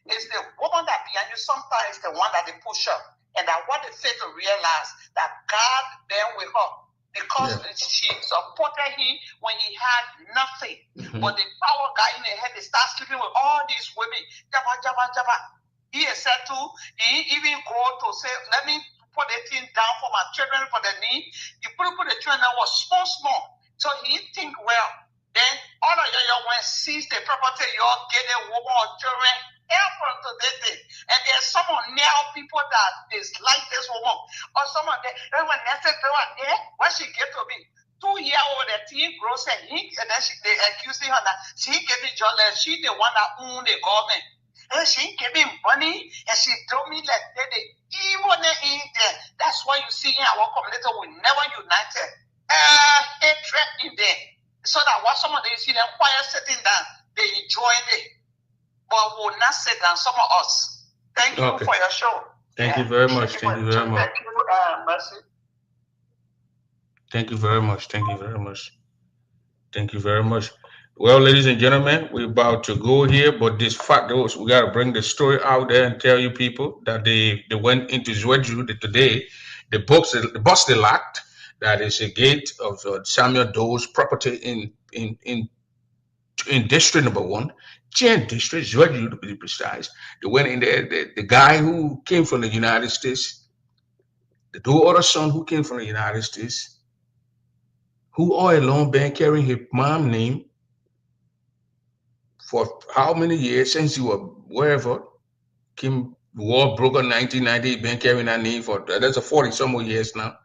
It's the woman that behind you sometimes the one that they push up. And that what they fail to realize that God then with her. Because she supported him when he had nothing. But the power guy in the head, they start sleeping with all these women. Jabba, jabba, jabba. He is said to, he even go to say, let me put the thing down for my children for the need. He put the children that was small. So he think, well, then all of you when seize the property, you all get a woman or children. Help to this thing. And there's some now people that dislike this woman. Or some of them, when they say they were there, when she get to be 2-year-old, the teen grows and then they accusing her that she gave me job, she the one that owned the government. And she gave me money and she told me like even in there. That's why you see in our community we never united. Hatred in there. So that what some of them see them quiet sitting down, they enjoy it. But will not sit down, some of us. Thank you for your show. Thank you very much. Thank you very much. Thank you, Mercy. Thank you very much. Thank you very much. Thank you very much. Well, ladies and gentlemen, we're about to go here, but this fact is we got to bring the story out there and tell you people that they went into Zwedru today. The bus they locked. That is a gate of Samuel Doe's property in district number 1. Chen district, Zwedru to be precise. They went in there. The guy who came from the United States, the two other son who came from the United States, who all along been carrying his mom's name for how many years since you were wherever. Kim War broke in 1990, been carrying that name for that's a 40 some more years now.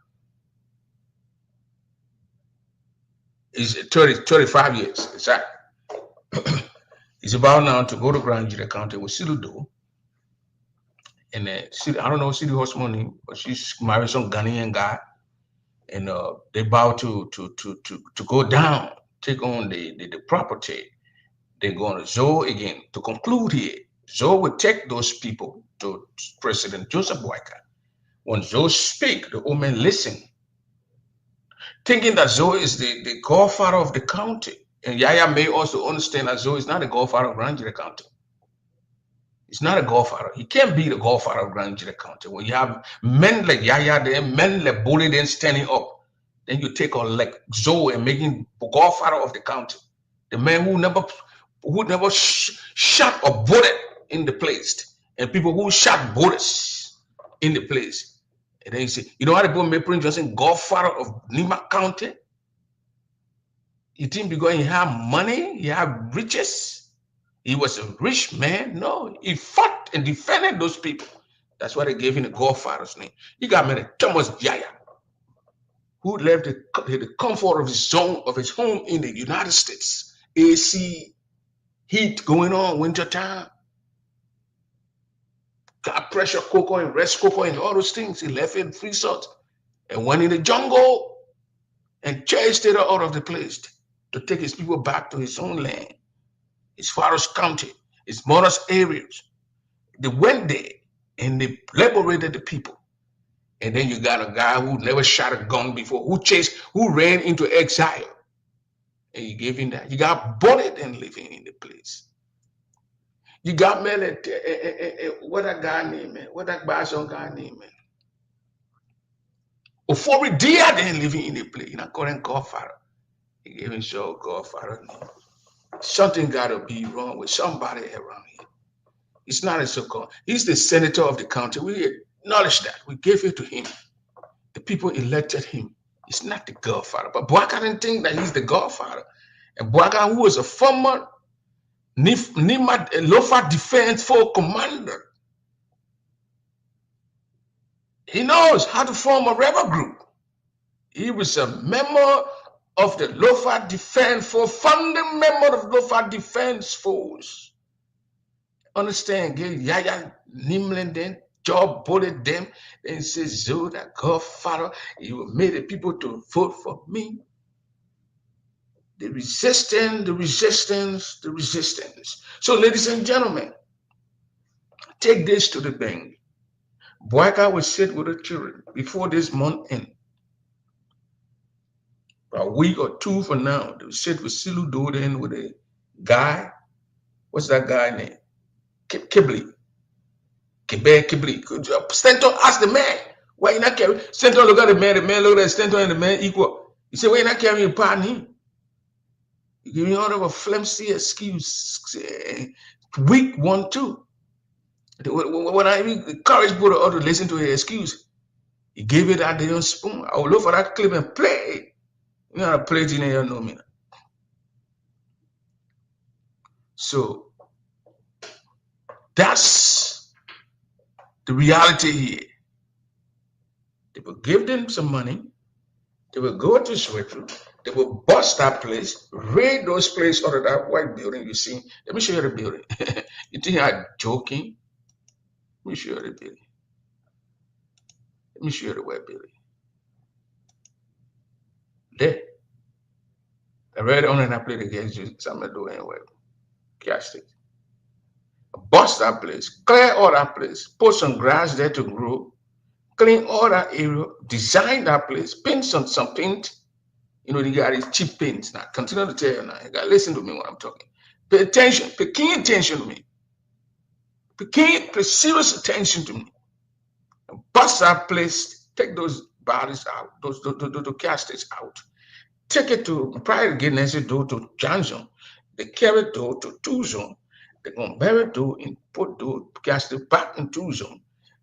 It's 35 years. Exactly. He's about now to go to Grand Juda County with Silu Doe. And I don't know Silu Horse money, but she's married some Ghanaian guy. And they about to go down, take on the property. They're going to Zoe again. To conclude here, Zoe would take those people to President Joseph Boyka. When Zoe speak, the woman listen, thinking that Zoe is the godfather of the county. And Yaya may also understand that Zoe is not a godfather of Grand Juda County. He's not a godfather. He can't be the godfather of Grand Juda County. When you have men like Yaya there, men like Bully then standing up, then you take on like Zoe and making godfather of the county. The man who never shot a bullet in the place, and people who shot bullets in the place. And then you say, you know how the people make Prince Johnson godfather of Nima County? You think because he had money, he had riches, he was a rich man? No, he fought and defended those people. That's why they gave him the godfather's name. You got me Thomas Yaya, who left the comfort of his home in the United States. AC heat going on winter time. Got pressure cooker and rice cooker and all those things. He left it in free salt and went in the jungle and chased it out of the place to take his people back to his own land, his father's county, his mother's areas. They went there and they liberated the people. And then you got a guy who never shot a gun before, who ran into exile. And you gave him that. You got bullet and living in the place. You got men what that guy name, man? What that Bison guy name, man? Ofori Dia then living in the place. Not calling Godfather. He gave him show Godfather name. Something gotta be wrong with somebody around here. It's not a so-called. He's the senator of the county. We acknowledge that. We gave it to him. The people elected him. He's not the Godfather. But Boyka didn't think that he's the Godfather. And Boyka, who was a former Nima Lofa Defense Force commander, he knows how to form a rebel group. He was a member of the Lofa Defense Force, founding member of Lofa Defense Force. Understand? Give Yaya Nimlin then, job bullet them, then says, Zoda, Godfather, you made the people to vote for me. The resistance. So, ladies and gentlemen, take this to the bank. Boyka will sit with the children before this month ends. A week or two from now, they will sit with Silu Doe then with the guy. What's that guy name? Kibble. Stanton asked the man, why you not carrying? Stanton look at the man look at Stanton and the man equal. He said, why you not carrying your partner? You give me all of a flimsy excuse, weak one too. When I encourage people to listen to his excuse, he gave it at the spoon. I will look for that clip and play. You know how to play it in here, no me. So that's the reality here. They will give them some money. They will go to Switzerland. They will bust that place, raid those places out of that white building you see. Let me show you the building. You think I'm joking? Let me show you the building. Let me show you the white building. There. I read on and I played against you. Something do anyway. Catch it. Bust that place, clear all that place, put some grass there to grow, clean all that area, design that place, paint some paint. You know, they got these cheap paints. Now, continue to tell you now. You got to listen to me when I'm talking. Pay attention. Pay keen attention to me. Pay serious attention to me. And bust that place. Take those bodies out. Those caskets out. Take it to, prior to getting it to Johnson. They carry it to Tucson. They're going to bury it and put the casket back in Tucson.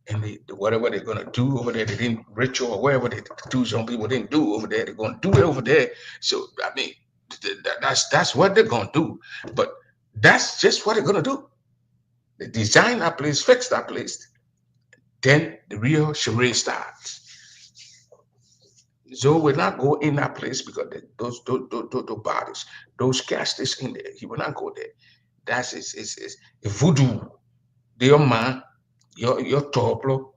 And whatever they're going to do over there, they didn't ritual or whatever the Tucson people didn't do over there, they're going to do it over there. So, I mean, that's what they're going to do. But that's just what they're going to do. They design that place, fix that place. Then the real charade starts. So will not go in that place because those bodies, those caskets in there, he will not go there. That's it's voodoo. Your man, your toplo,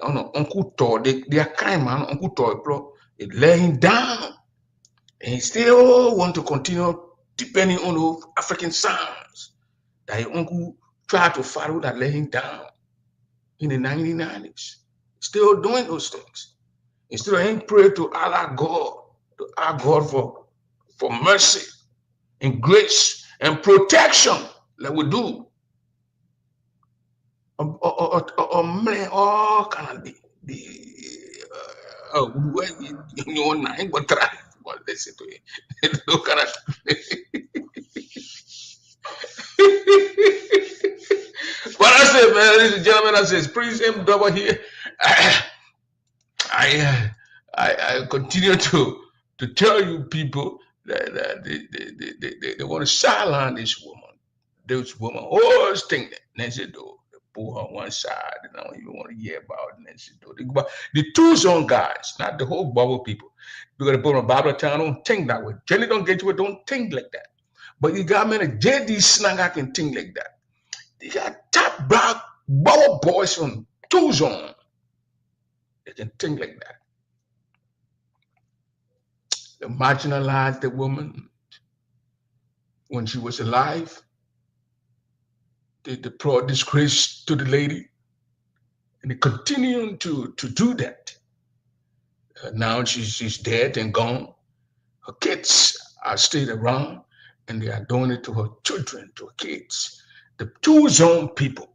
Uncle Tor, they are kind man, Uncle Toplo, they lay him down. And he still want to continue depending on the African sounds that your uncle tried to follow that lay him down in the 1990s. Still doing those things. Instead of him pray to Allah God, to our God for mercy and grace and protection like we do. Man, all kind of your nine, but try. Well, listen to it. Look at What I say, man, ladies and gentlemen, I says, praise him double here. I continue to tell you people that they want to sideline this woman. This woman always think that Nancy do. They pull her one side, they don't even want to hear about Nancy do. The Tucson guys, not the whole Bible people. You got to put on Bible town, don't think that way. Jenny don't get you, don't think like that. But you got many JD Snagger can think like that. They got top black Bible boys from Tucson. They can think like that. They marginalized the woman when she was alive. They brought disgrace to the lady. And they continue to do that. Now she's dead and gone. Her kids are still around and they are doing it to her children, to her kids. The Tucson people.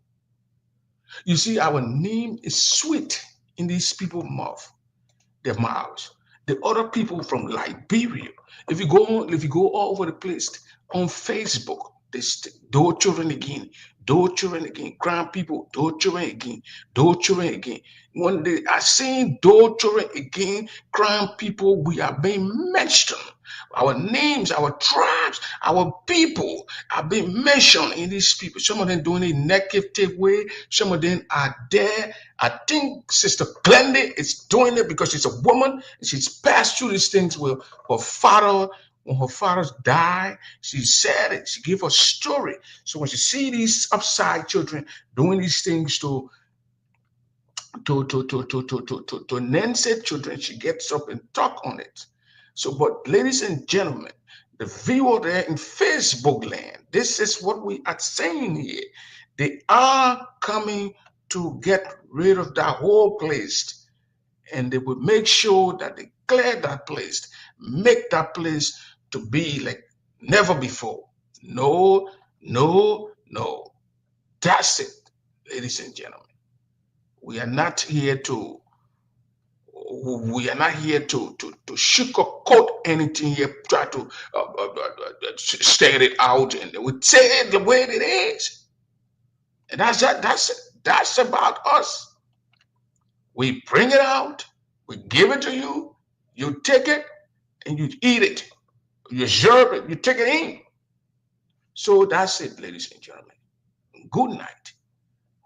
You see, our name is sweet in these people's mouth, their mouths. The other people from Liberia, if you go all over the place on Facebook, those children again, crown people, those children again. When they are saying those children again, crown people, we are being mentioned. Our names, our tribes, our people are being mentioned in these people. Some of them doing it in a negative way. Some of them are there. I think Sister Glenda is doing it because she's a woman. She's passed through these things with her father. When her father died, she said it. She gave a story. So when she see these upside children doing these things to Nancy children, she gets up and talk on it. So, but ladies and gentlemen, the viewer there in Facebook land, this is what we are saying here. They are coming to get rid of that whole place, and they will make sure that they clear that place, make that place to be like never before. No, no, no. That's it, ladies and gentlemen. We are not here to sugarcoat anything here, try to state it out, and we say it the way it is. And that's about us. We bring it out, we give it to you, you take it, and you eat it. You serve it, you take it in. So that's it, ladies and gentlemen. Good night.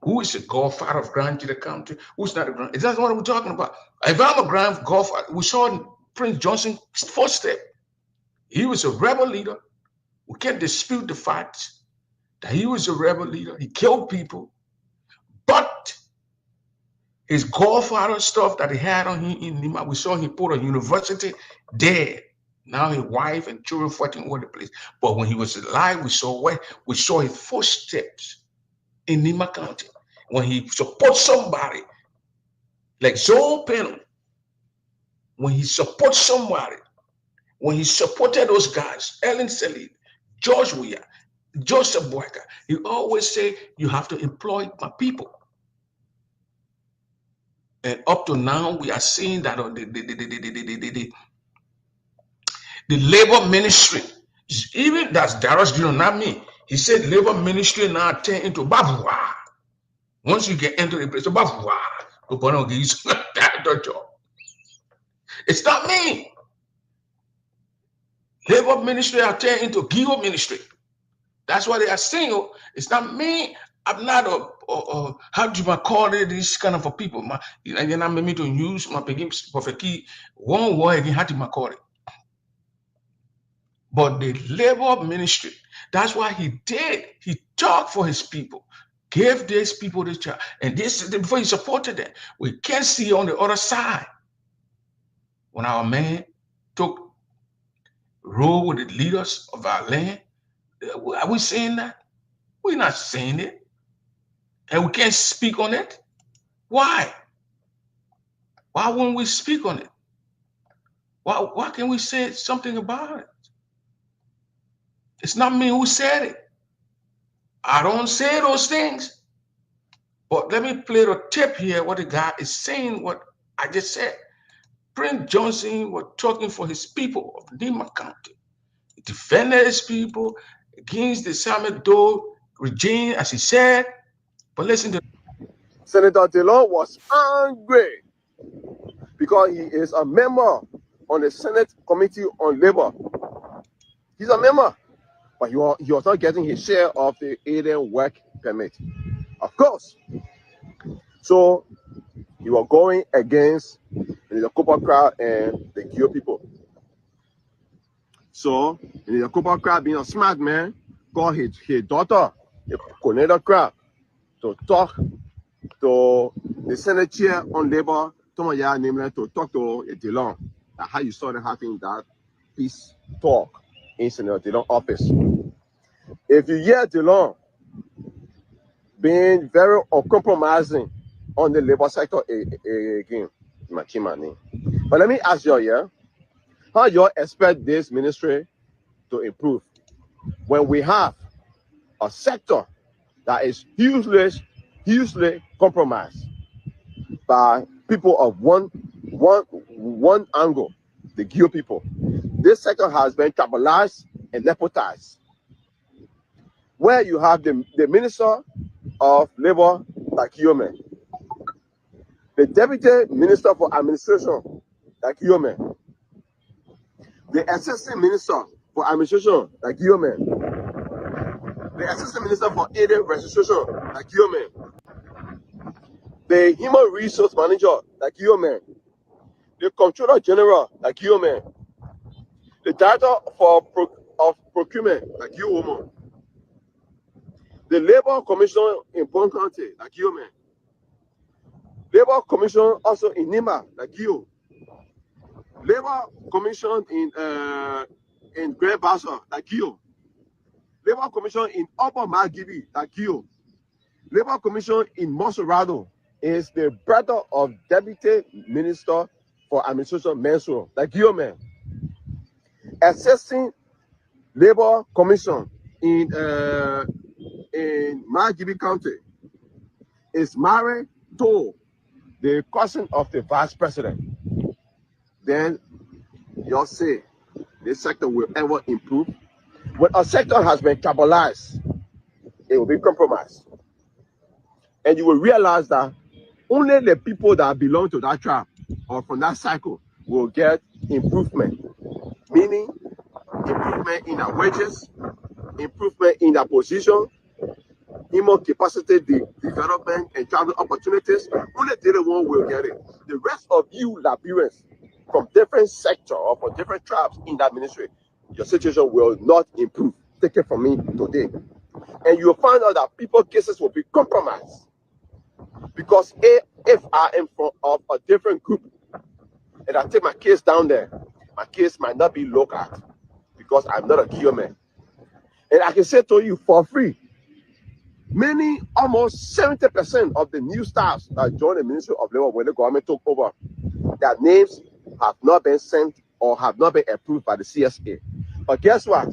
Who is the godfather of Grand Jita County? Who's not a grand? That's what we're talking about. If I'm a grand godfather, we saw Prince Johnson's footstep. He was a rebel leader. We can't dispute the facts that he was a rebel leader. He killed people. But his godfather stuff that he had on him in Nima, we saw he put a university there. Now his wife and children fighting all the place. But when he was alive, we saw his footsteps in Nima County. When he supports somebody like Zoe Penn, when he supports somebody, when he supported those guys, Ellen Selid, George Weah, Joseph Boyka, he always say, you have to employ my people. And up to now, we are seeing that on the labor ministry, even that's Darius Jr., not me. He said labor ministry now turn into Bavua. Once you get into the place, Bavua, it's not me. Labor ministry are turned into Gio ministry. That's what they are saying. It's not me. I'm not how do you call it, this kind of a people. And I'm me to use my begin perfect key one word again, how do you call it? But the labor ministry, that's why he did. He talked for his people, gave these people this job. And this before he supported them. We can see on the other side when our man took role with the leaders of our land. Are we saying that? We're not saying it. And we can't speak on it. Why? Why won't we speak on it? Why can't we say something about it? It's not me who said it. I don't say those things. But let me play the tip here, what the guy is saying, what I just said. Prince Johnson was talking for his people of Nima County. He defended his people against the Samet Doe regime, as he said. But listen to Senator Delon was angry because he is a member on the Senate Committee on Labor. He's a member, but he was not getting his share of the alien work permit. Of course. So he was going against the Cooper crowd and the Gio people. So the Cooper crowd, being a smart man, called his daughter, the Corneda crowd, to talk to the Senate chair on labor, to talk to Delon. That's how you started having that peace talk in Senator Delon office. If you hear Delon being very uncompromising on the labor sector again, but let me ask you, yeah, how you expect this ministry to improve when we have a sector that is hugely compromised by people of one angle, the Gio people. This sector has been tribalized and nepotized. Where you have the Minister of Labor, like Yome, the Deputy Minister for Administration, like Yome, the Assistant Minister for Administration, like Yome, the Assistant Minister for Aid and Registration, like Yome, the Human Resource Manager, like Yome, the Comptroller General, like Yome, the Director of Procurement, like Yome, the Labor Commission in Bon County, like you, man. Labor Commission also in Nima, like you. Labor Commission in Grand Bassa, like you. Labor Commission in Upper Margibi, like you. Labor Commission in Monserrado is the brother of Deputy Minister for Administration Mensual, like you, man. Assessing Labor Commission in Margibi County is married to the cousin of the vice president, then you'll see this sector will ever improve. When a sector has been tribalized, it will be compromised. And you will realize that only the people that belong to that tribe or from that cycle will get improvement, meaning improvement in their wages, improvement in their position, human capacity development, and travel opportunities. Only the one will get it. The rest of you Liberians from different sectors or from different tribes in that ministry, your situation will not improve. Take it from me today. And you'll find out that people cases will be compromised. Because if I am from of a different group and I take my case down there, my case might not be looked at because I'm not a cure man. And I can say to you for free, almost 70% of the new staffs that joined the Ministry of Labor when the government took over, their names have not been sent or have not been approved by the CSA. But guess what?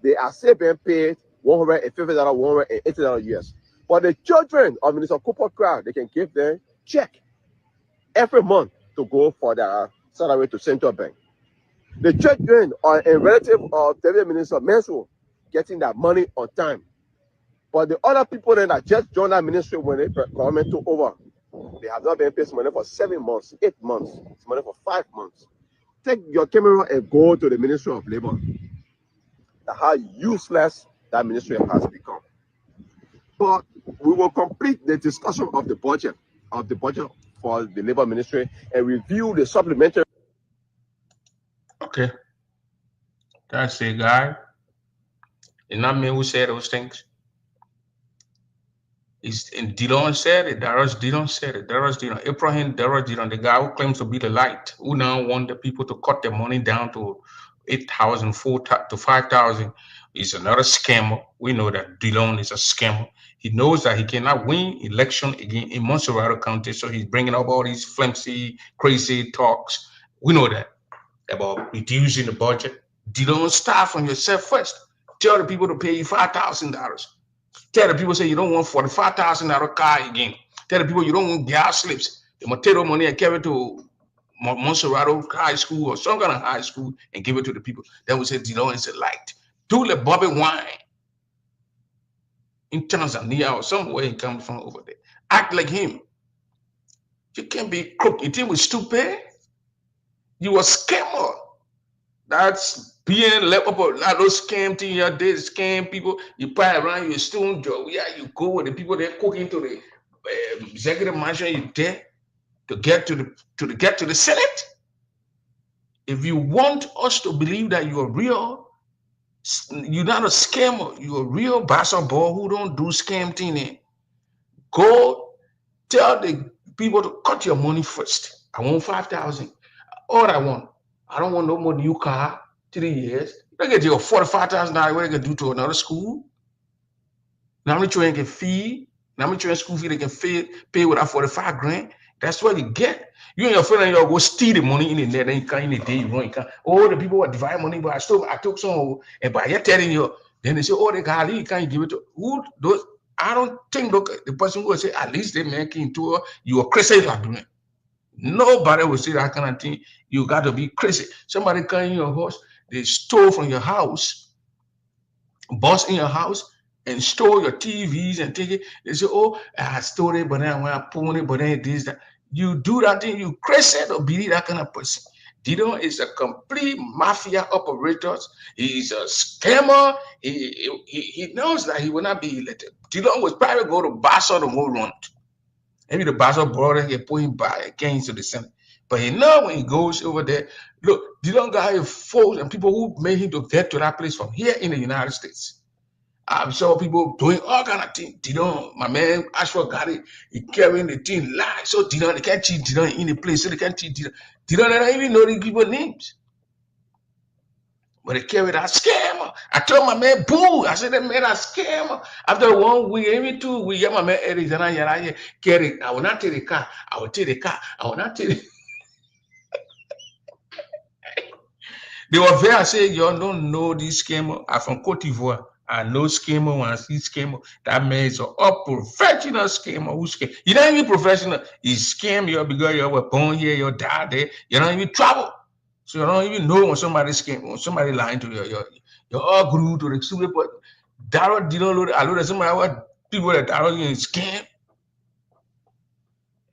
They are still being paid $150, $180 years. But the children of Minister Cooper Crowd, they can give them check every month to go for their salary to Central Bank. The children are a relative of Deputy Minister Mansell getting that money on time. But the other people then that just joined that ministry when the government took over, they have not been paid money for 7 months, 8 months, money for 5 months. Take your camera and go to the Ministry of Labor. That's how useless that ministry has become. But we will complete the discussion of the budget for the Labor Ministry and review the supplementary. Okay. That's it, guy. It's not me who said those things. Dillon said it. Darius Dillon said it. Darius Dillon. Abraham Darius Dillon, the guy who claims to be the light, who now want the people to cut their money down to 8,000, 4,000 to 5,000, is another scammer. We know that Dillon is a scammer. He knows that he cannot win election again in Montserrat County, so he's bringing up all these flimsy, crazy talks. We know that about reducing the budget. Dillon, start from yourself first. Tell the people to pay you $5,000. Tell the people say you don't want $45,000 car again. Tell the people you don't want gas slips. The material money and carry it to Montserrat High School or some kind of high school and give it to the people. Then we say Dillon is a light. Do the Bobby Wine in Tanzania or somewhere he comes from over there. Act like him. You can't be crooked. You think we're stupid? You a scammer. That's being left up a lot of those scam things you did, scam people. You buy around your stone job. Yeah, you go with the people that cooking to the executive mansion. You there to get to the Senate. If you want us to believe that you are real, you're not a scammer. You're a real basketball who don't do scam thing. Go tell the people to cut your money first. I want 5,000. All I want. I don't want no more new car. 3 years. They get you $45,000. What they can do to another school? Now how much you can feed? How much school fee they can pay without 45 grand? That's what you get. You and your friend and you go steal the money in the net, then you can't in the day you want. You can't. Oh, the people who divide money, but I took some, and by you telling you, then they say, oh, they got you can't give it to who those. I don't think the person will say at least they making to her, you are crazy like doing. Nobody will say that kind of thing. You got to be crazy. Somebody come in your house, they stole from your house, bust in your house, and stole your TVs and take it. They say, oh, I stole it, but then I want to pull it, but then this, that. You do that thing, you crazy to be that kind of person. Dillon is a complete mafia operator. He's a scammer. He knows that he will not be elected. Dillon was probably go to Basso to go run. Maybe the Basso brother can put him back against the Senate. But he know when he goes over there, look, Dillon got his folks and people who made him to get to that place from here in the United States. I saw people doing all kind of things. Dillon, my man, Ashford got it. He carrying the thing live. So Dillon, they can't cheat Dillon in the place. So they can't cheat Dillon. Dillon, they don't even know these people names. But they carry that scammer. I told my man, boo. I said, they made a scammer. After 1 week, even 2 weeks, my man, Eric, carry. I will not take the car. I will take the car. I will not take it. They were there. I said, y'all don't know this scammer. I'm from Cote d'Ivoire. I know scammer when I see scammer. That man is a professional scammer who scam. You not even professional. He scam you because you were born here, you died there. You don't even travel. So you don't even know when somebody scam, when somebody lying to you. You're all glued to the super. But that you don't know. I know that somebody what people that are in scam.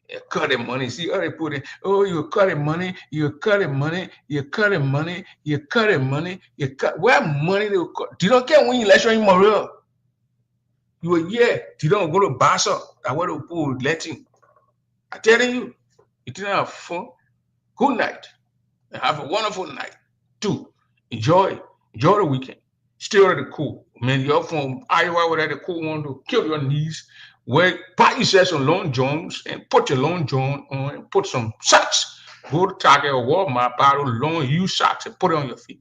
You cut the money. See how they put it. Oh, you're cutting money. You're cutting money. You're cutting money. You're cutting money. You cut. Where money they cut? You don't care when you election in Morel. You were you don't go to Bassa. I want to put letting. I'm telling you, you didn't have fun. Good night. And have a wonderful night. 2. Enjoy the weekend. Stay out of the cool. Man, you're from Iowa where the cool want to kill your knees. Where buy yourself some Long Johns and put your Long John on and put some socks. Go to Target or Walmart, buy those long used socks and put it on your feet.